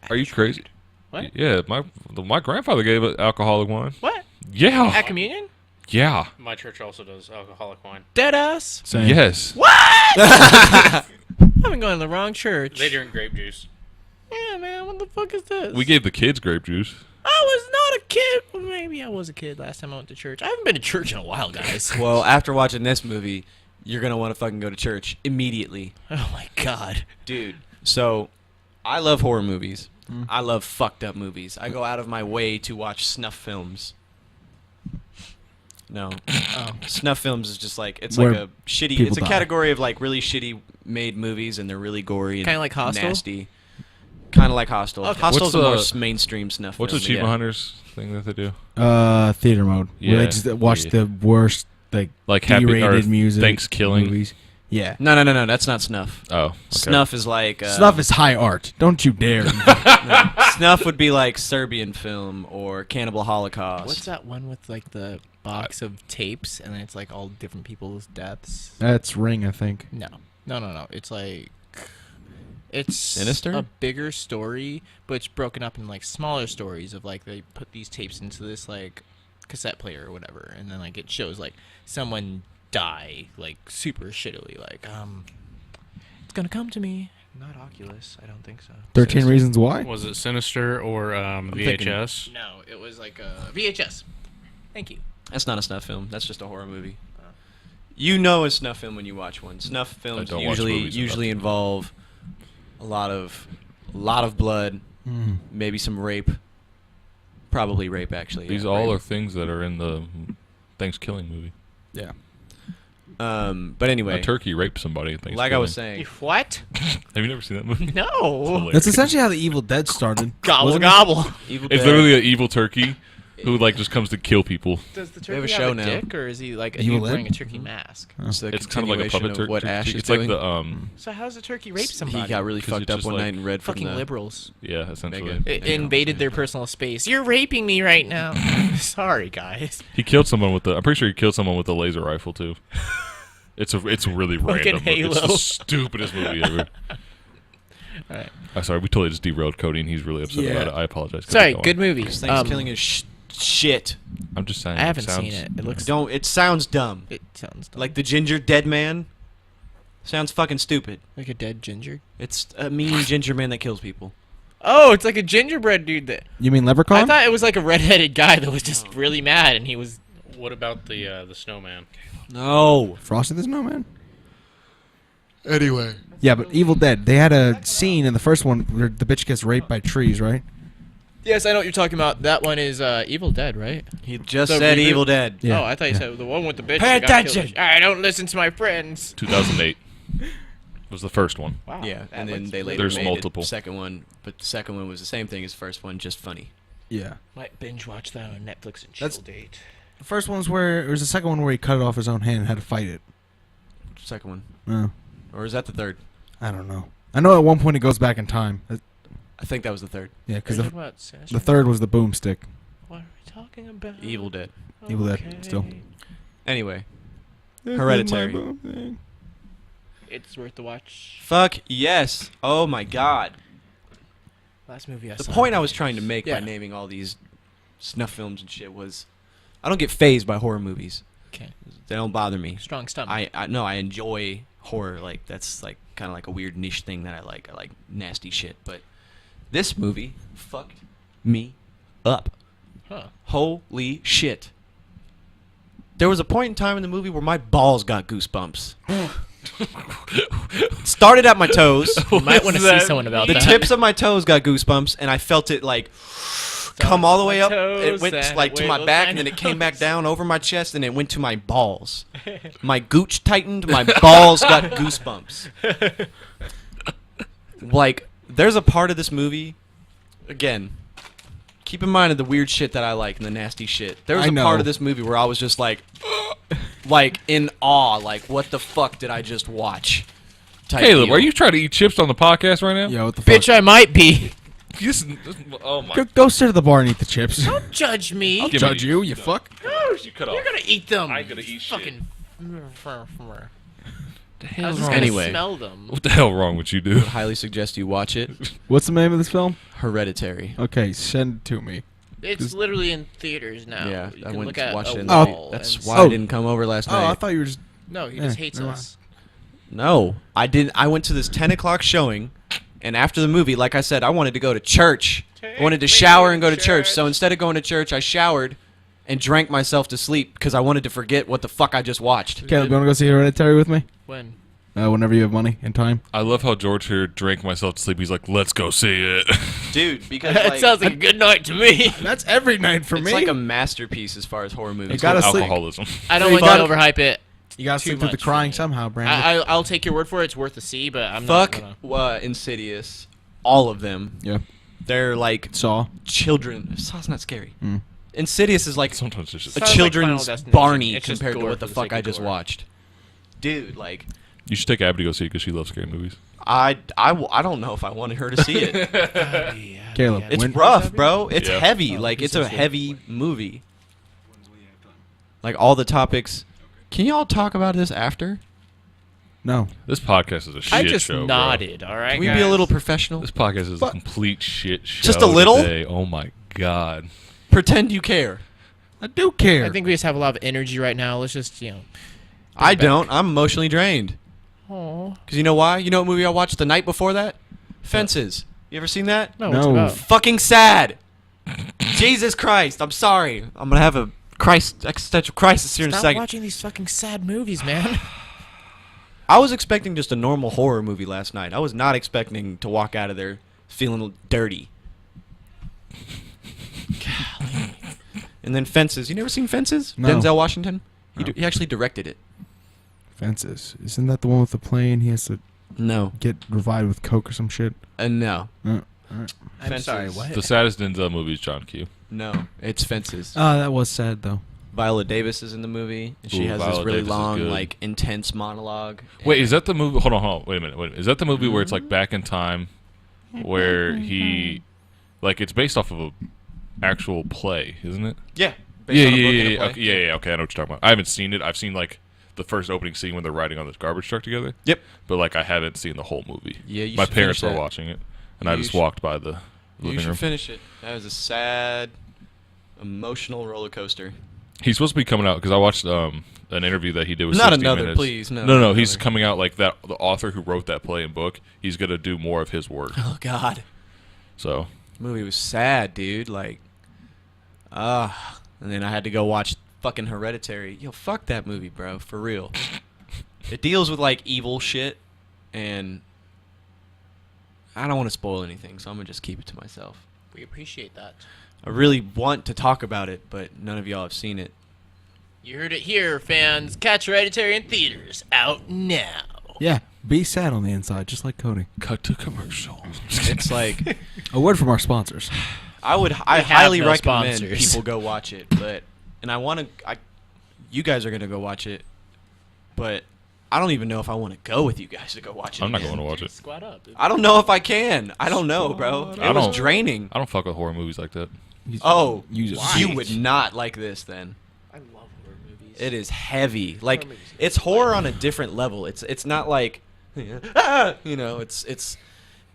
Are you crazy? What? Yeah, my grandfather gave it alcoholic wine. What? Yeah. At communion? Yeah. My church also does alcoholic wine. Dead ass. Same. Yes. I've been going to the wrong church. They drink grape juice. Yeah, man. What the fuck is this? We gave the kids grape juice. I was not a kid. Well, maybe I was a kid last time I went to church. I haven't been to church in a while, guys. Well, after watching this movie, you're gonna want to fucking go to church immediately, Oh my God. dude. So I love horror movies. I love fucked up movies. I go out of my way to watch snuff films. No. Snuff films is just like, it's Where like a shitty, people it's a die. category of like really shitty made movies and they're really gory and Kinda like Hostel? nasty. Kind of like Hostel. Okay. Hostel's What's a more the- mainstream snuff What's the film. Achievement yeah. Hunters thing that they do? Theater mode. Where they Yeah, just watch yeah. the worst, like Happy or D-rated music. Thanksgiving. movies. Yeah. No. That's not snuff. Oh, okay. Snuff is like Snuff is high art. Don't you dare. Snuff would be like Serbian film or Cannibal Holocaust. What's that one with like the box of tapes and then it's like all different people's deaths? That's Ring, I think. No. It's like it's Sinister? a bigger story, but it's broken up in like smaller stories of like they put these tapes into this like cassette player or whatever, and then like it shows like someone die like super shittily, like it's gonna come to me. Not Oculus, I don't think so. 13 Reasons Why? Was it Sinister or thinking- VHS? No, it was like a VHS. Thank you. That's not a snuff film. That's just a horror movie. You know a snuff film when you watch one. Snuff films don't watch movies usually enough. involve a lot of blood, maybe some rape. Probably rape, actually. These yeah, all rape. are things that are in the Thanksgiving movie. Yeah. But anyway, A turkey raped somebody. At like I was Thanksgiving. saying, What? Have you never seen that movie? No. Hilarious. That's essentially how the Evil Dead started. Gobble Wasn't it? gobble. Evil It's Dead- literally an evil turkey who like just comes to kill people. Does the We have a turkey show have a now. dick, or is he like a Evil dude wearing a Dead? turkey mask? It's, the It's kind of like a continuation puppet of turkey. What Ash is It's doing. like the So how's the turkey rape somebody? He got really 'Cause fucked it's up just one like- night and read from fucking the liberals. yeah, essentially. Mega. It There you go. invaded their personal space. You're raping me right now. Sorry, guys. He killed someone with the. I'm pretty sure he killed someone with a laser rifle too. It's really random. It's Halo. the stupidest movie ever. Alright. I'm sorry, we totally just derailed Cody, and he's really upset Yeah. about it. I apologize. Sorry, Go on. good movie. Thanksgiving is shit. I'm just saying. I haven't sounds- seen it. It looks. Don't. It sounds dumb. It sounds dumb. Like the ginger dead man. Sounds fucking stupid. like a dead ginger. It's a mean ginger man that kills people. Oh, it's like a gingerbread dude that. You mean I Leprechaun? thought it was like a redheaded guy that was just really mad, and he was. What about the snowman? No. Frosty the Snowman? Anyway. Yeah, but Evil Dead, they had a scene in the first one where the bitch gets raped by trees, right? Yes, I know what you're talking about. That one is Evil Dead, right? He just The said reboot? Evil Dead. Yeah, Oh, I thought you yeah. said the one with the bitch. Pay that got killed. attention! I don't listen to my friends. 2008 was the first one. Wow. Yeah, that and then looks they really later There's made multiple. the second one, but the second one was the same thing as the first one, just funny. Yeah. Might binge watch that on Netflix and That's- chill date. The first one's where, it was the second one where he cut it off his own hand and had to fight it. Second one, Oh, or is that the third? I don't know. I know at one point it goes back in time. I think that was the third. Yeah, because Are you talking about Sinister? the third was the boomstick. What are we talking about? Evil Dead. Evil Dead, still. Anyway, Hereditary. It's worth the watch. Fuck yes. Oh my god. Last movie I The saw. point I was trying to make Yeah. by naming all these snuff films and shit was, I don't get phased by horror movies. Okay. They don't bother me. Strong stomach. I enjoy horror. Like that's like kind of like a weird niche thing that I like. I like nasty shit. But this movie fucked me up. Huh. Holy shit. There was a point in time in the movie where my balls got goosebumps. Started at my toes. You might want to see someone about The that. tips of my toes got goosebumps, and I felt it like come all the way up. It toes went and like to my wiggled back, my and then it came back nose. down over my chest, and it went to my balls. My gooch tightened. My balls got goosebumps. Like, there's a part of this movie. Again, keep in mind of the weird shit that I like and the nasty shit. There was I a know. part of this movie where I was just like in awe. Like, what the fuck did I just watch? Type Caleb, deal. are you trying to eat chips on the podcast right now? Yeah, what the fuck? Bitch, I might be. Oh my. Go sit at the bar and eat the chips. Don't judge me. Give Judge me- you, you fuck. You cut off. You're gonna eat them. I ain't gonna eat shit. fucking. I Hell's was just wrong? gonna Anyway. smell them. What the hell wrong with you, dude? Highly suggest you watch it. What's the name of this film? Hereditary. Okay, send it to me. It's literally in theaters now. Yeah, You I can went look to at watch a it in Oh. the wall That's and why Oh. I didn't come over last Oh, I night. thought you were just... No, he Eh, just hates never us. No, I didn't. I went to this 10 o'clock showing, and after the movie, like I said, I wanted to go to church. I wanted to Take me shower to and go to church. So church. instead of going to church, I showered and drank myself to sleep because I wanted to forget what the fuck I just watched. Caleb, you want to go see Hereditary with me? When? whenever you have money and time. I love how George here drank myself to sleep. He's like, let's go see it. Dude, because That like, sounds like a good night to me. That's every night for it's me. like a masterpiece as far as horror movies. You gotta sleep. Alcoholism. I don't You want to gotta- overhype it. You gotta too sleep through the much for crying me. somehow, Brandon. I'll take your word for it. It's worth a see, but I'm Fuck not gonna. Insidious. All of them. yeah. They're like Saw. children. Saw's not scary. Mm. Insidious is like Sometimes it's just. a Sounds like children's Final Destination. Barney It's just compared to gore what the for the fuck sake I of just gore. watched. Dude, like You should take Abby to go see it because she loves scary movies. I don't know if I wanted her to see it. Caleb, It's when- rough, bro. It's Yeah. heavy. Oh, Like he it's a says so. heavy movie. Like all the topics. Can y'all talk about this after? No. This podcast is a shit I just show. nodded. All right. Can we be a guys? little professional? Bro. This podcast is Fuck. a complete shit show. Just a little? Today. Oh my god. Pretend you care. I do care. I think we just have a lot of energy right now. Let's just I back. don't. I'm emotionally drained. Oh Cause you know why? You know what movie I watched the night before that? Fences. You ever seen that? no, what's No. about? Fucking sad. Jesus Christ. I'm sorry. I'm gonna have a existential crisis here in a Stop second. watching these fucking sad movies, man. I was expecting just a normal horror movie last night. I was not expecting to walk out of there feeling dirty. Golly. And then Fences. You never seen Fences? No. Denzel Washington? No. He actually directed it. Fences. Isn't that the one with the plane? He has to No. get revived with coke or some shit. No. All right. I'm Fences. sorry. What? The saddest Denzel movie is John Q. No. It's Fences. That was sad though. Viola Davis is in the movie. And she Ooh, has Viola this really Davis is long, good. like, intense monologue. Wait, is that the movie? Hold on. Wait a minute. Is that the movie where it's like back in time, where he, like, it's based off of a actual play, isn't it? Yeah. Based on a book and a play. Okay, yeah. Okay, I know what you're talking about. I haven't seen it. I've seen like the first opening scene when they're riding on this garbage truck together. Yep. But like, I haven't seen the whole movie. Yeah, you My should parents finish were that. watching it, and I You just should- walked by the You living should room. finish it. That was a sad, emotional roller coaster. He's supposed to be coming out because I watched an interview that he did with Not 60 another, Minutes. please, no, No, not he's another. coming out like that. The author who wrote that play and book, he's gonna do more of his work. Oh, God. So The movie was sad, dude. Like, and then I had to go watch fucking Hereditary. Yo, fuck that movie, bro. For real. It deals with, like, evil shit, and I don't want to spoil anything, so I'm going to just keep it to myself. We appreciate that. I really want to talk about it, but none of y'all have seen it. You heard it here, fans. Catch Hereditary in theaters. Out now. Yeah. Be sad on the inside, just like Cody. cut to commercial. It's like, A word from our sponsors. I have highly no recommend sponsors. people go watch it, but, and you guys are going to go watch it, but I don't even know if I want to go with you guys to go watch it. I'm not again. going to watch it. Squat up. I don't know if I can. I don't know, bro. It I was don't- draining. I don't fuck with horror movies like that. Oh, You you would not like this then. I love horror movies. It is heavy. Like movies are it's horror on a different level. It's not like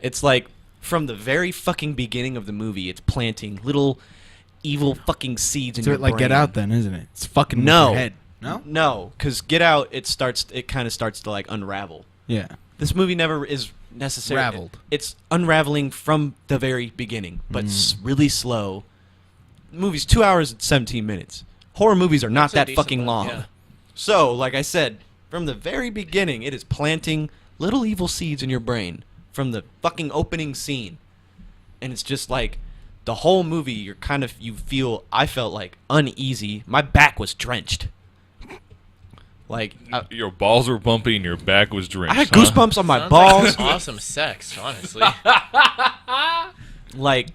it's like from the very fucking beginning of the movie, it's planting little evil fucking seeds in So your it like brain. Get Out then, isn't it? It's fucking with No. your head. No? No, because Get Out, it kind of starts to like unravel. Yeah. This movie never is necessarily. Raveled. It's unraveling from the very beginning, but really slow. The movie's 2 hours and 17 minutes. Horror movies are not That's a that decent fucking one, long. yeah. So, like I said, from the very beginning, it is planting little evil seeds in your brain from the fucking opening scene. And it's just like the whole movie, I felt like uneasy. My back was drenched. Like, Your balls were bumpy and your back was drenched. I had huh? goosebumps on my Sounds balls. Like awesome sex, honestly. Like,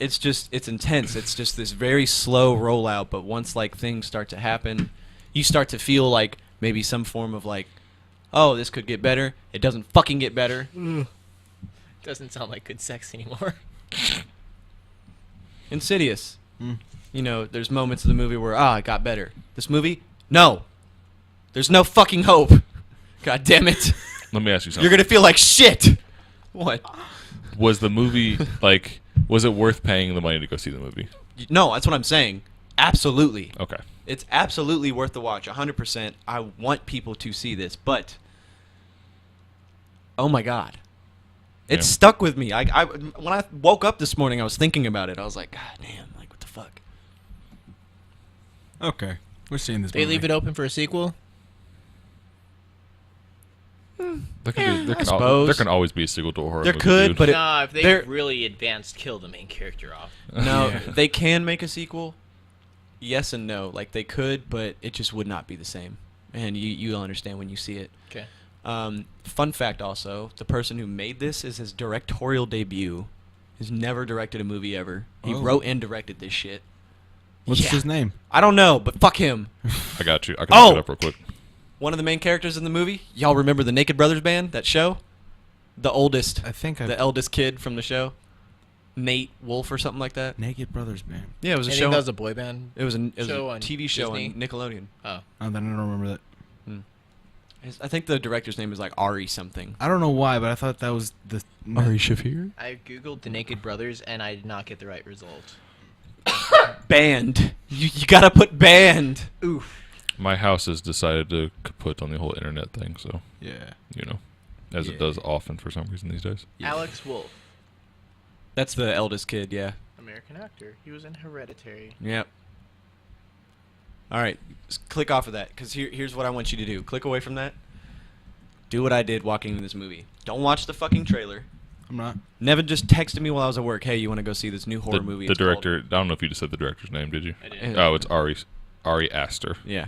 it's intense. It's just this very slow rollout, but once like things start to happen, you start to feel like maybe some form of like, oh, this could get better. It doesn't fucking get better. Doesn't sound like good sex anymore. Insidious. Mm. You know, there's moments of the movie where it got better. This movie, no. There's no fucking hope. God damn it. Let me ask you something. You're gonna feel like shit. What? Was the movie like? Was it worth paying the money to go see the movie? No, that's what I'm saying. Absolutely. Okay. It's absolutely worth the watch, 100%. I want people to see this, but oh my god, it Yeah. stuck with me. When I woke up this morning, I was thinking about it. I was like, God damn, like what the fuck? Okay. We're seeing this They movie. leave it open for a sequel. There can, I suppose. there can always be a sequel to a horror There movie. could, dude. but Nah, if they they're- really advanced, kill the main character off. no, Yeah. they can make a sequel. Yes and no. Like they could, but it just would not be the same. And you'll understand when you see it. Okay. Fun fact also, the person who made this is his directorial debut. He's never directed a movie ever. He Oh. wrote and directed this shit. What's Yeah. his name? I don't know, but fuck him. I got you. I can look Oh! it up real quick. One of the main characters in the movie. Y'all remember the Naked Brothers band? That show? The oldest, I think the eldest kid from the show. Nate Wolf or something like that. Naked Brothers Band. Yeah, it was a I show. think that was a boy band. It was a show on TV show Disney? on Nickelodeon. Oh. Oh, then I don't remember that. I think the director's name is like Ari something. I don't know why, but I thought that was the Shafir? I googled the Naked Brothers and I did not get the right result. Band. You gotta put band. Oof. My house has decided to put on the whole internet thing, so Yeah. you know, as it does often for some reason these days. Yeah. Alex Wolff, That's the eldest kid, yeah. American actor. He was in Hereditary. Yep. All right, click off of that, because here's what I want you to do. Click away from that. Do what I did walking in this movie. Don't watch the fucking trailer. I'm not. Nevin just texted me while I was at work, hey, you want to go see this new horror The, movie? the It's called-" director, I don't know if you just said the director's name, did you? I did. Oh, it's Ari Aster. Yeah.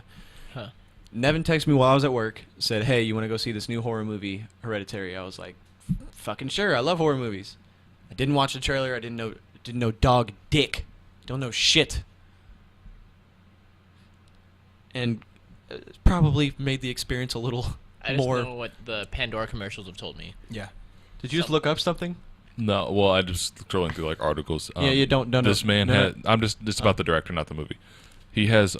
Huh. Nevin texted me while I was at work, said, hey, you want to go see this new horror movie, Hereditary? I was like, fucking sure, I love horror movies. I didn't watch the trailer, I didn't know dog dick. Don't know shit. And probably made the experience a little I just more. know what the Pandora commercials have told me. Yeah. Did you just look up something? No, well, I just scrolling through like articles. Yeah, you don't know. This man no. had. I'm just. It's about the director, not the movie. He has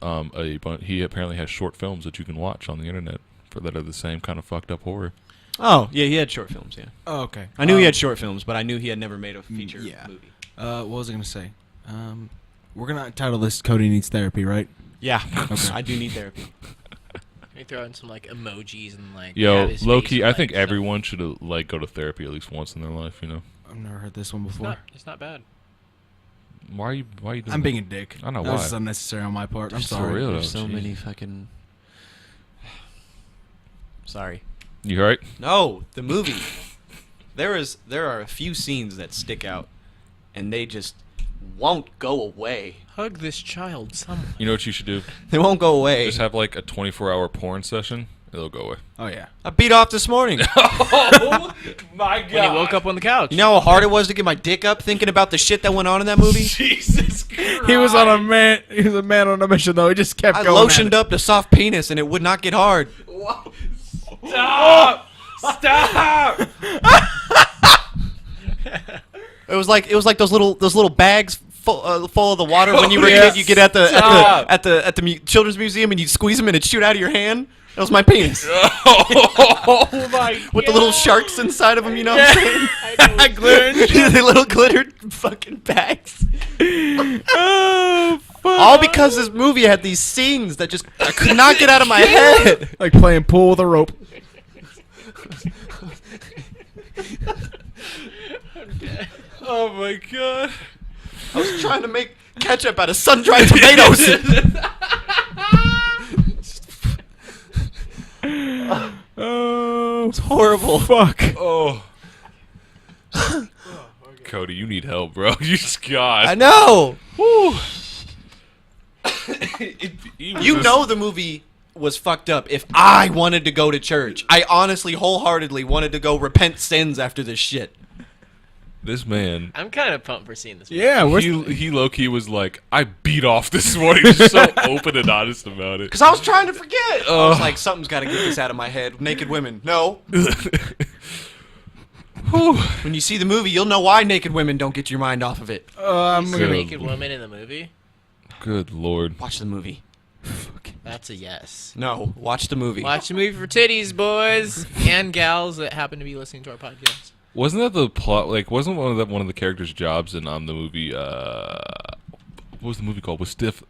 he apparently has short films that you can watch on the internet for that are the same kind of fucked up horror. Oh, yeah, he had short films, yeah. Oh, okay. I knew he had short films, but I knew he had never made a feature yeah. movie. What was I gonna say? We're gonna title this "Cody Needs Therapy," right? Yeah, Okay. I do need therapy. Let me throw in some like emojis and like. Yo, have his low face key, and, I like, think stuff. everyone should like go to therapy at least once in their life. You know, I've never heard this one It's before. not. It's not bad. why are you doing I'm that? being a dick. I know that was why. just unnecessary on my part. I'm Just for sorry. real. There's so jeez. many fucking... Sorry. You alright? No, the movie. There are a few scenes that stick out, and they just won't go away. Hug this child, someone. You know what you should do? They won't go away. Just have like a 24-hour porn session. It'll go away. Oh yeah. I beat off this morning. Oh my god! When he woke up on the couch. You know how hard it was to get my dick up thinking about the shit that went on in that movie? Jesus Christ! He was on a man. He was a man on a mission though. He just kept I going. lotioned up the soft penis and it would not get hard. Stop! Stop! It was like those little bags full of the water when you were a Yeah. kid. You get at the Stop. at the children's museum and you squeeze them and it shoot out of your hand. That was my penis Oh my! with the little sharks inside of them. You know what I'm saying? Glitter. The little glittered fucking bags. Oh fuck. All because this movie had these scenes that just I could not get out of my head. Like playing pool with a rope. Oh my god! I was trying to make ketchup out of sun-dried tomatoes. Oh It's horrible. fuck. Oh. Cody, you need help, bro. You just got. I know. Woo. You know the movie was fucked up. If I wanted to go to church, I honestly, wholeheartedly wanted to go repent sins after this shit. This man. I'm kind of pumped for seeing this. Yeah. Where's He low key was like, I beat off this morning. He's so open and honest about it. Because I was trying to forget. I was like, something's got to get this out of my head. Naked women. No. When you see the movie, you'll know why naked women don't get your mind off of it. I'm The Good. naked woman in the movie. Good lord. Watch the movie. That's a yes. No, watch the movie. Watch the movie for titties, boys and gals that happen to be listening to our podcast. Wasn't that the plot? Like, wasn't one of the characters' jobs in the movie? What was the movie called? With Seth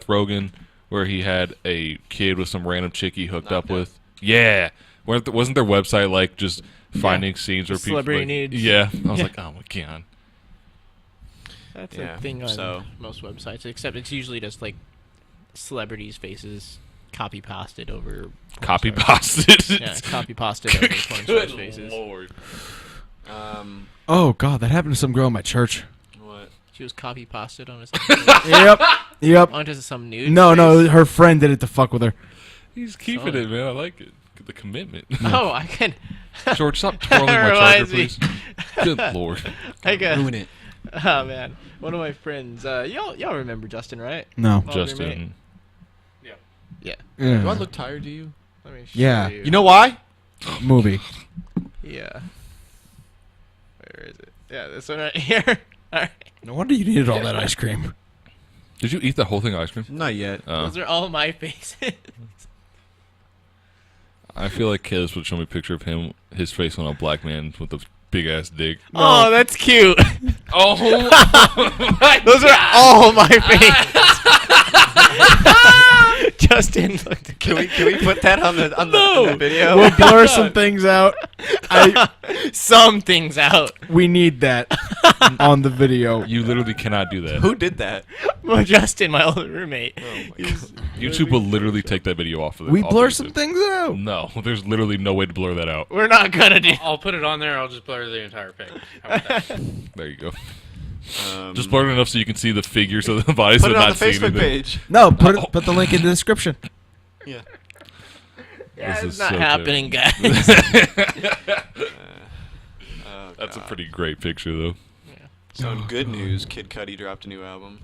Rogen, where he had a kid with some random chick he hooked up with. Yeah, wasn't their website like just finding scenes where people? Celebrity like, nudes. Yeah, I was Yeah. like, oh my god. That's Yeah, a thing on so- most websites, except it's usually just like celebrities' faces. copy pasted over. Copy porn pasted. stars. Yeah, copy pasted over porn stars' faces. Lord. Oh God, that happened to some girl in my church. What? She was copy pasted on his. Yep. Onto some nude. No, face. her friend did it to fuck with her. He's keeping it, man. I like it. The commitment. Oh, I can. George, stop twirling my charger, Reminds me. please. Good Lord. I got. Ruin it. Oh man, one of my friends. Y'all remember Justin, right? No. Oh, Justin. Yeah. Yeah. Do I look tired to you? Let me show Yeah. you. You know why? Movie. Yeah. Where is it? Yeah, this one right here. All right. No wonder you needed all that ice cream. Did you eat the whole thing of ice cream? Not yet. Those are all my faces. I feel like Kez would show me a picture of him, his face on a black man with a big ass dick. Oh, that's cute. Oh, Those are all my faces. Justin looked. Can we put that on the video? We'll blur some things out. Some things out. We need that on the video. you literally cannot do that. Who did that? Well, Justin, my old roommate. YouTube will literally take that video off of it. We off blur YouTube. some things out. No, there's literally no way to blur that out. We're not gonna do. I'll put it on there. I'll just blur the entire page. How about that? There you go. Just blur it enough so you can see the figures of the bodies, Put but it on not the see Facebook anything. page. No, put the link in the description. Yeah. Yeah, This it's is not so happening, guys. Oh, That's a God. pretty great picture, though. So in good news, Kid Cudi dropped a new album.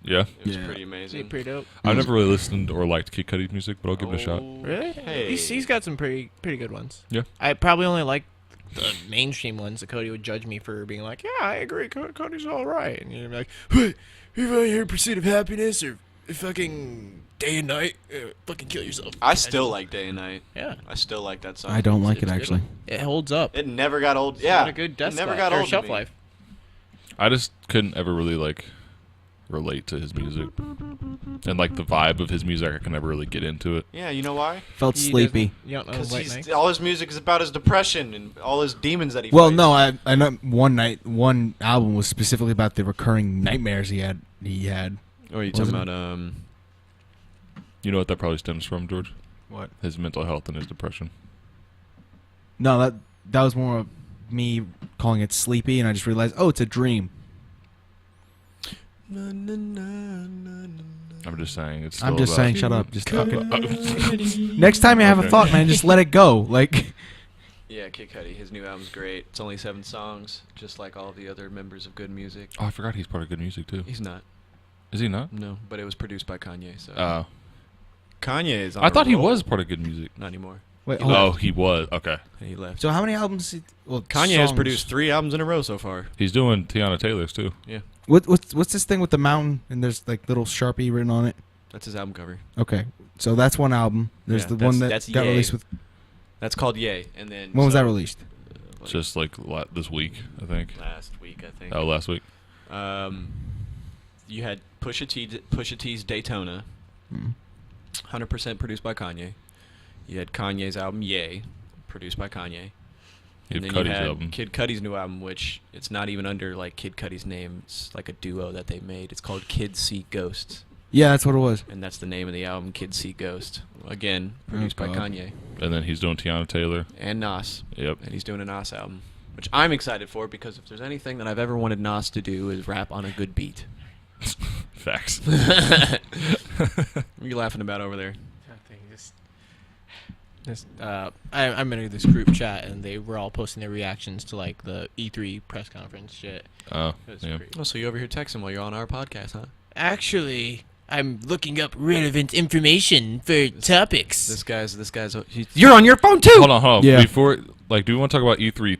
Yeah. It was Yeah. pretty Is he amazing. pretty dope? I've never really listened or liked Kid Cudi's music, but I'll give it a shot. Really? Hey. He's got some pretty good ones. Yeah. I probably only like the mainstream ones that Cody would judge me for being like, yeah, I agree, Cody's all right. And you're like, hey, you ever hear Pursuit of Happiness or fucking Day and Night? Fucking kill yourself. I still like Day and Night. Yeah. I still like that song. I don't like it It's a good actually. one. It holds up. It never got old. It's Yeah. got a good death it never life, got or old. to shelf me. life. I just couldn't ever really, like, relate to his music. And, like, the vibe of his music, I could never really get into it. Yeah, you know why? Felt He sleepy. doesn't- You don't know Because White Knight? all his music is about his depression and all his demons that he Well, fights. no, I know one album was specifically about the recurring nightmares he had. Or are you talking Wasn't about You know what that probably stems from, George? What? His mental health and his depression. No, that was more of me calling it sleepy, and I just realized, oh, it's a dream. I'm just saying. It's I'm still just about- saying, shut up. Just fucking. Oh. Next time you have Okay. a thought, man, just let it go. Like, Yeah, Kid Cudi. His new album's great. It's only 7 songs, just like all the other members of Good Music. Oh, I forgot he's part of Good Music, too. He's not. Is he not? No, but it was produced by Kanye. So Kanye is. On I a thought he roll. was part of Good Music. Not anymore. wait, Oh, he was. Okay. He left. So how many albums? Well, Kanye has songs- produced 3 albums in a row so far. He's doing Tiana Taylor's, too. Yeah, What's this thing with the mountain and there's like little Sharpie written on it? that's his album cover. Okay, so that's one album. There's Yeah, the that's- one that that's got Ye. released with. That's called Yay. And then When was so, that released? like, Just like this week, I think. last week, I think. Oh, last week. You had Pusha T's Daytona, Hmm. 100% produced by Kanye. You had Kanye's album Yay, produced by Kanye. You And have then Cudi's you had album. Kid Cudi's new album, which it's not even under like Kid Cudi's name. It's like a duo that they made. It's called Kids See Ghosts, Yeah, that's what it was. and that's the name of the album, Kids See Ghost. Again, produced by God. Kanye And then he's doing Tiana Taylor. and Nas, Yep. and he's doing a Nas album, which I'm excited for because if there's anything that I've ever wanted Nas to do is rap on a good beat. Facts. What are you laughing about over there? I'm in this group chat and they were all posting their reactions to like the E3 press conference shit. Oh, It was yeah. pretty- Oh, so you over here texting while you're on our podcast, huh? Actually, I'm looking up relevant information for topics. This guy's. You're on your phone too. Hold on. Yeah. Before, like, do we want to talk about E3,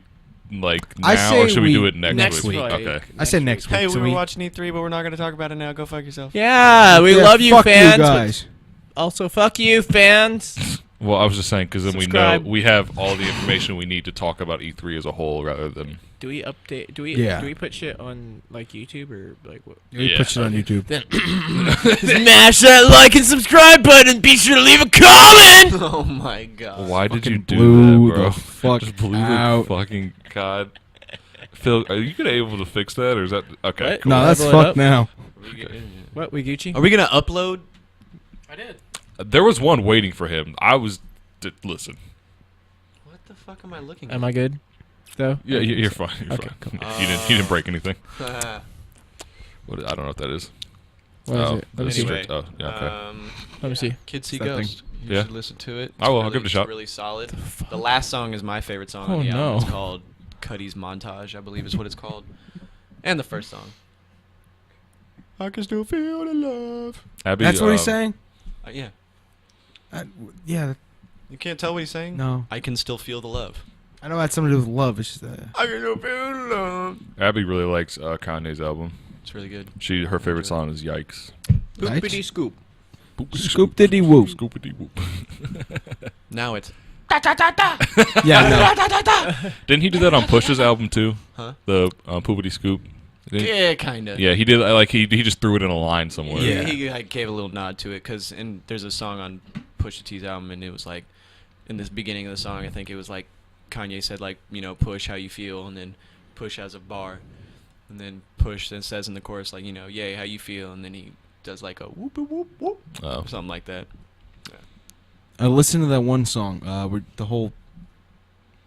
like, now, I or say should we we- do it next, next week? week. Okay. I said next week. Hey, so we were watching E3, but we're not going to talk about it now. Go fuck yourself. Yeah, we Yeah, love you, fuck fans. You but guys. also, fuck you, fans. Well, I was just saying, because then Subscribe. we have all the information we need to talk about E3 as a whole, rather than... Do we update? Do we? Yeah. Do we put shit on like YouTube or like what? We Yeah. put it on YouTube. Then smash that like and subscribe button. Be sure to leave a comment. Oh my god. Why did you Fucking do blew that, bro? the fuck Just blew out. the fucking... God. Phil, are you able to fix that, or is that... Okay, What? cool. No, that's Level it fucked up. now. What we Gucci? Are we going to upload? I did. There was one waiting for him. Listen. What the fuck am I looking at? Am I good? Though. Yeah, you're fine. You're Okay, fine. You didn't break anything. Uh, I don't know what that is. What is it? Let me see. Anyway, Oh, yeah, okay. Let me see. Kids See It's that thing. Ghost. You Yeah. should listen to it. I will. I'll Really- give it a shot. It's really solid. The last song is my favorite song Oh, on the album. It's no. called Cody's Montage, I believe is what it's called. And the first song. I can still feel the love. Abby, That's what he's saying. Yeah. Yeah. You can't tell what he's saying? No. I can still feel the love. I know it had something to do with love. It's just I can still feel the love. Abby really likes Kanye's album. It's really good. Her favorite song is "Yikes." Boopity scoop. Scoop diddy whoop. Scoopity whoop. Now it's Yeah, no. Didn't he do that on Push's album too? Huh? The Poopity Scoop. Didn't he? yeah, kind of. Yeah, he did. Like he just threw it in a line somewhere. Yeah, he like, gave a little nod to it because there's a song on Pusha T's album, and it was like in this beginning of the song, I think it was like Kanye said like Push how you feel, and then Push has a bar, and then Push then says in the chorus like yay how you feel, and then he does like a whoop whoop whoop Oh. something like that. I listened to that one song, where the whole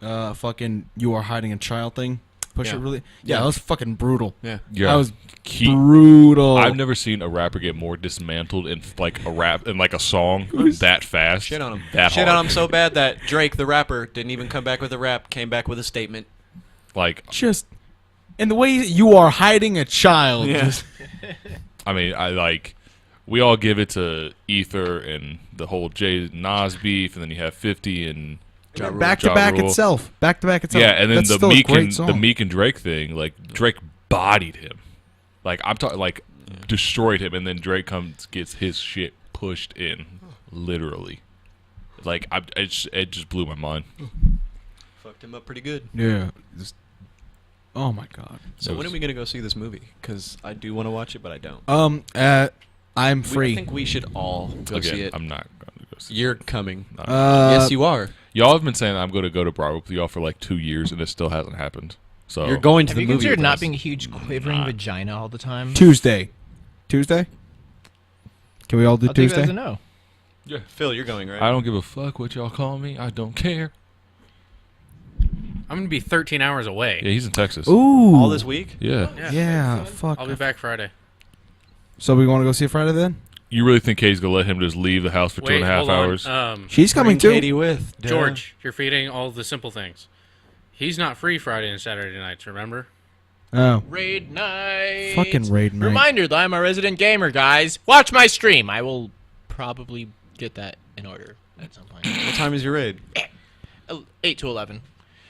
fucking "You Are Hiding a Child" thing. Push Yeah. it really. Yeah. Yeah, that was fucking brutal. Yeah. Yeah. That was He- brutal. I've never seen a rapper get more dismantled in like a rap in like a song that fast. Shit on him. That Shit hard. on him so bad that Drake, the rapper, didn't even come back with a rap. Came back with a statement. Like, just and the way you are hiding a child. Yeah. Just, I mean, we all give it to Ether and the whole Jay Nas beef, and then you have 50 and Ja Rule. back to back Rule. itself. Back to back itself. Yeah, and then That's the still a great song. Meek and Drake thing, like Drake bodied him. Like I'm talking, like destroyed him, and then Drake gets his shit pushed in, literally. Like it just blew my mind. Fucked him up pretty good. Yeah. Just, oh my god. So It when was- are we gonna go see this movie? Because I do want to watch it, but I don't. I'm I free. think we should all go see Again, it. I'm not going to go see. You're coming. it. Yes, you are. Y'all have been saying I'm going to go to Broadway with y'all for like 2 years, and it still hasn't happened. So You're going to Have the you movie. considered with not us. being a huge quivering not. vagina all the time? Tuesday. Tuesday? Can we all do I'll take that as Tuesday? a no. Yeah. Phil, you're going, right? I don't give a fuck what y'all call me. I don't care. I'm gonna be 13 hours away. Yeah, he's in Texas. Ooh. All this week? Yeah. Yeah, fuck. I'll be back Friday. So we want to go see it Friday then? You really think Katie's gonna let him just leave the house for Wait, 2.5 hold hours? on. She's coming Bring too. Katie with. Duh. George, you're feeding all the simple things. He's not free Friday and Saturday nights, remember? Oh. Raid night. Fucking raid night. Reminder that I'm a resident gamer, guys. Watch my stream. I will probably get that in order at some point. What time is your raid? 8 to 11.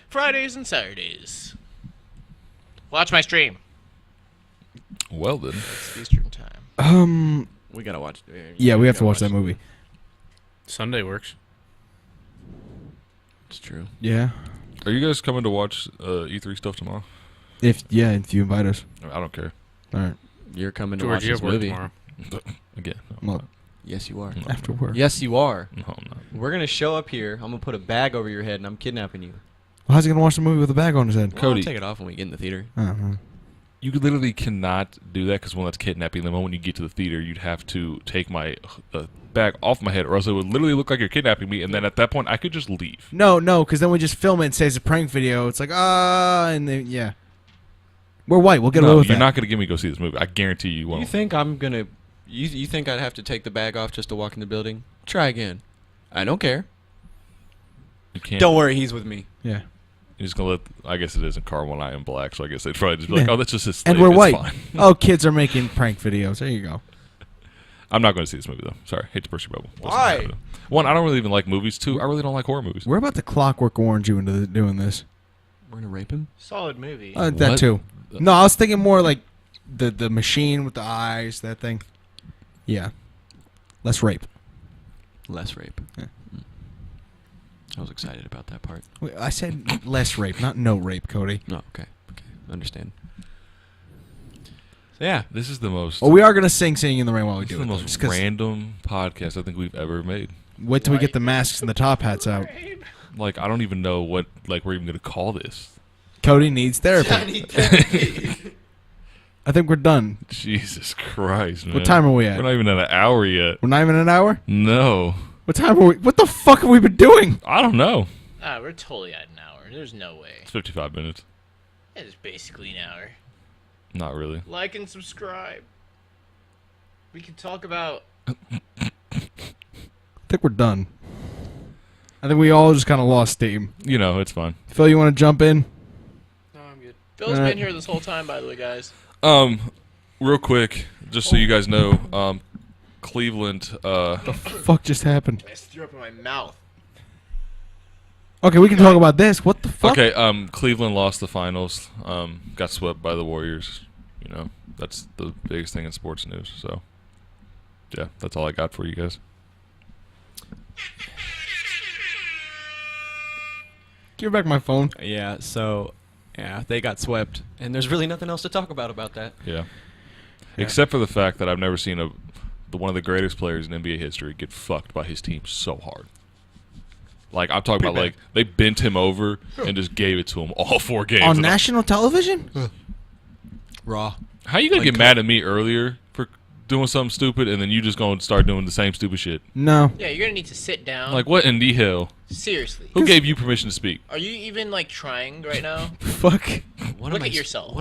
Fridays and Saturdays. Watch my stream. Well then. It's Eastern time. We gotta watch. Yeah, we have to watch that movie. Sunday works. It's true. Yeah. Are you guys coming to watch E3 stuff tomorrow? If you invite us. I don't care. All right. You're coming to George, watch you this have work movie. tomorrow. Again. Well, Yes, you are. No. after work. Yes, you are. No, I'm not. We're gonna show up here. I'm gonna put a bag over your head, and I'm kidnapping you. Well, how's he gonna watch the movie with a bag on his head? Well, Cody. I'll take it off when we get in the theater. Uh-huh. You literally cannot do that because, well, that's kidnapping. The moment you get to the theater, you'd have to take my bag off my head, or else it would literally look like you're kidnapping me. And then at that point, I could just leave. No, because then we just film it and say it's a prank video. It's like, and then, yeah. We're white. We'll get away No, with you're that. not going to get me to go see this movie. I guarantee you won't. You think I'm gonna? You think I'd have to take the bag off just to walk in the building? Try again. I don't care. You can't. Don't worry, he's with me. Yeah. You're just going to let. I guess it isn't Carl and I am black, so I guess they'd probably just be like, Yeah. oh, that's just his And slave. we're It's white. fine. Oh, kids are making prank videos. There you go. I'm not going to see this movie, though. Sorry. Hate to burst your bubble. Wasn't Why? happening. One, I don't really even like movies. Two, I really don't like horror movies. We're about to Clockwork Orange you into doing this. We're gonna rape him. Solid movie. That What? too. No, I was thinking more like the machine with the eyes, that thing. Yeah. Less rape. Less rape. Yeah. I was excited about that part. Wait, I said less rape, not no rape, Cody. No, okay, understand. So yeah, This is the most. Oh, we are gonna sing in the Rain while we this do is it. the though, most just 'cause- random podcast I think we've ever made. Wait till we get the masks and the top hats out. Like, I don't even know what we're even going to call this. Cody needs therapy. I think we're done. Jesus Christ, man. What time are we at? We're not even at an hour yet. We're not even an hour? No. What time are we? What the fuck have we been doing? I don't know. We're totally at an hour. There's no way. It's 55 minutes. It's basically an hour. Not really. Like and subscribe. We can talk about. I think we're done. I think we all just kind of lost steam. You know, it's fine. Phil, you want to jump in? No, I'm good. Phil's Alright. been here this whole time, by the way, guys. Real quick, just so you guys know, Cleveland, Fuck just happened. I just threw up in my mouth. Okay, we can talk about this. What the fuck? okay, Cleveland lost the finals, got swept by the Warriors. You know, that's the biggest thing in sports news. So, yeah, that's all I got for you guys. Give back my phone. Yeah, so they got swept, and there's really nothing else to talk about that. Yeah. Except for the fact that I've never seen one of the greatest players in NBA history get fucked by his team so hard. Like, I'm talking about, like, they bent him over and just gave it to him all 4 games. On And national television? Raw. how you gonna like, get mad at me earlier for doing something stupid, and then you just gonna start doing the same stupid shit? No. Yeah, you're gonna need to sit down. Like, what in the hell? Seriously. Who gave you permission to speak? Are you even like trying right now? Fuck. What Look am at I, yourself.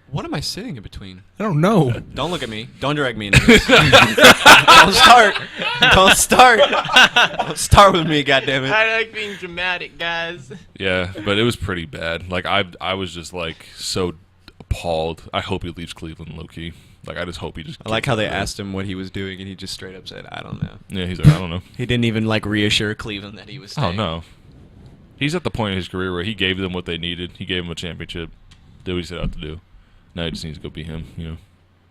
What am I sitting in between? I don't know. Don't look at me. Don't drag me into this. Don't start. Don't start. Don't start with me, goddammit. I like being dramatic, guys. Yeah, but it was pretty bad. Like, I was just, like, so appalled. I hope he leaves Cleveland, low-key. Like, I just hope he just... I like gets how out they of there. asked him what he was doing, and he just straight up said, "I don't know." Yeah, he's like, I don't know. He didn't even like reassure Cleveland that he was Oh, staying. no. He's at the point in his career where he gave them what they needed. He gave them a championship. Did what he set out to do. Now he just needs to go be him, you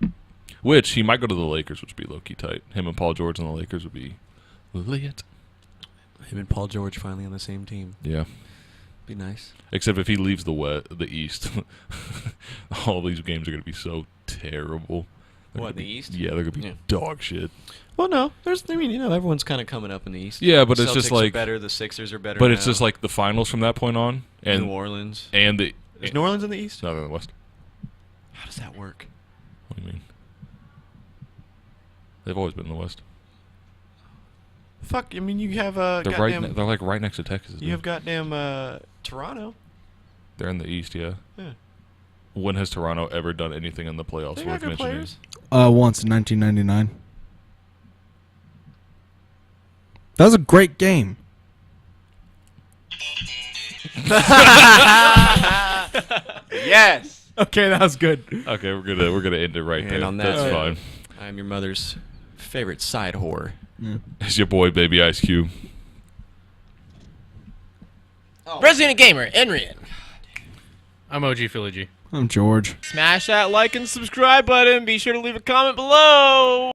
know. Which, he might go to the Lakers, which would be low-key tight. Him and Paul George on the Lakers would be lit. Him and Paul George finally on the same team. Yeah. Be nice. Except if he leaves the East, all these games are going to be so terrible. They're What, gonna the be- East? Yeah, they're going to be Yeah. dog shit. Well, no. Everyone's kind of coming up in the East. Yeah, but The it's just Celtics are like... better. The Sixers are better. But it's now. just like the finals from that point on. And New Orleans. And the... Is New Orleans in the East? No, they're in the West. How does that work? What do you mean? They've always been in the West. Fuck. I mean, you have They're goddamn. they're like right next to Texas. You dude. have goddamn Toronto. They're in the East, yeah. Yeah. When has Toronto ever done anything in the playoffs They worth got good mentioning? players. Once in 1999. That was a great game. Yes. Okay, that was good. Okay, we're gonna end it right And there. on that That's note- fine. I'm your mother's favorite side whore. It's your boy, Baby Ice Cube. Resident Gamer, Enrian. I'm OG Philly G. I'm George. Smash that like and subscribe button. Be sure to leave a comment below.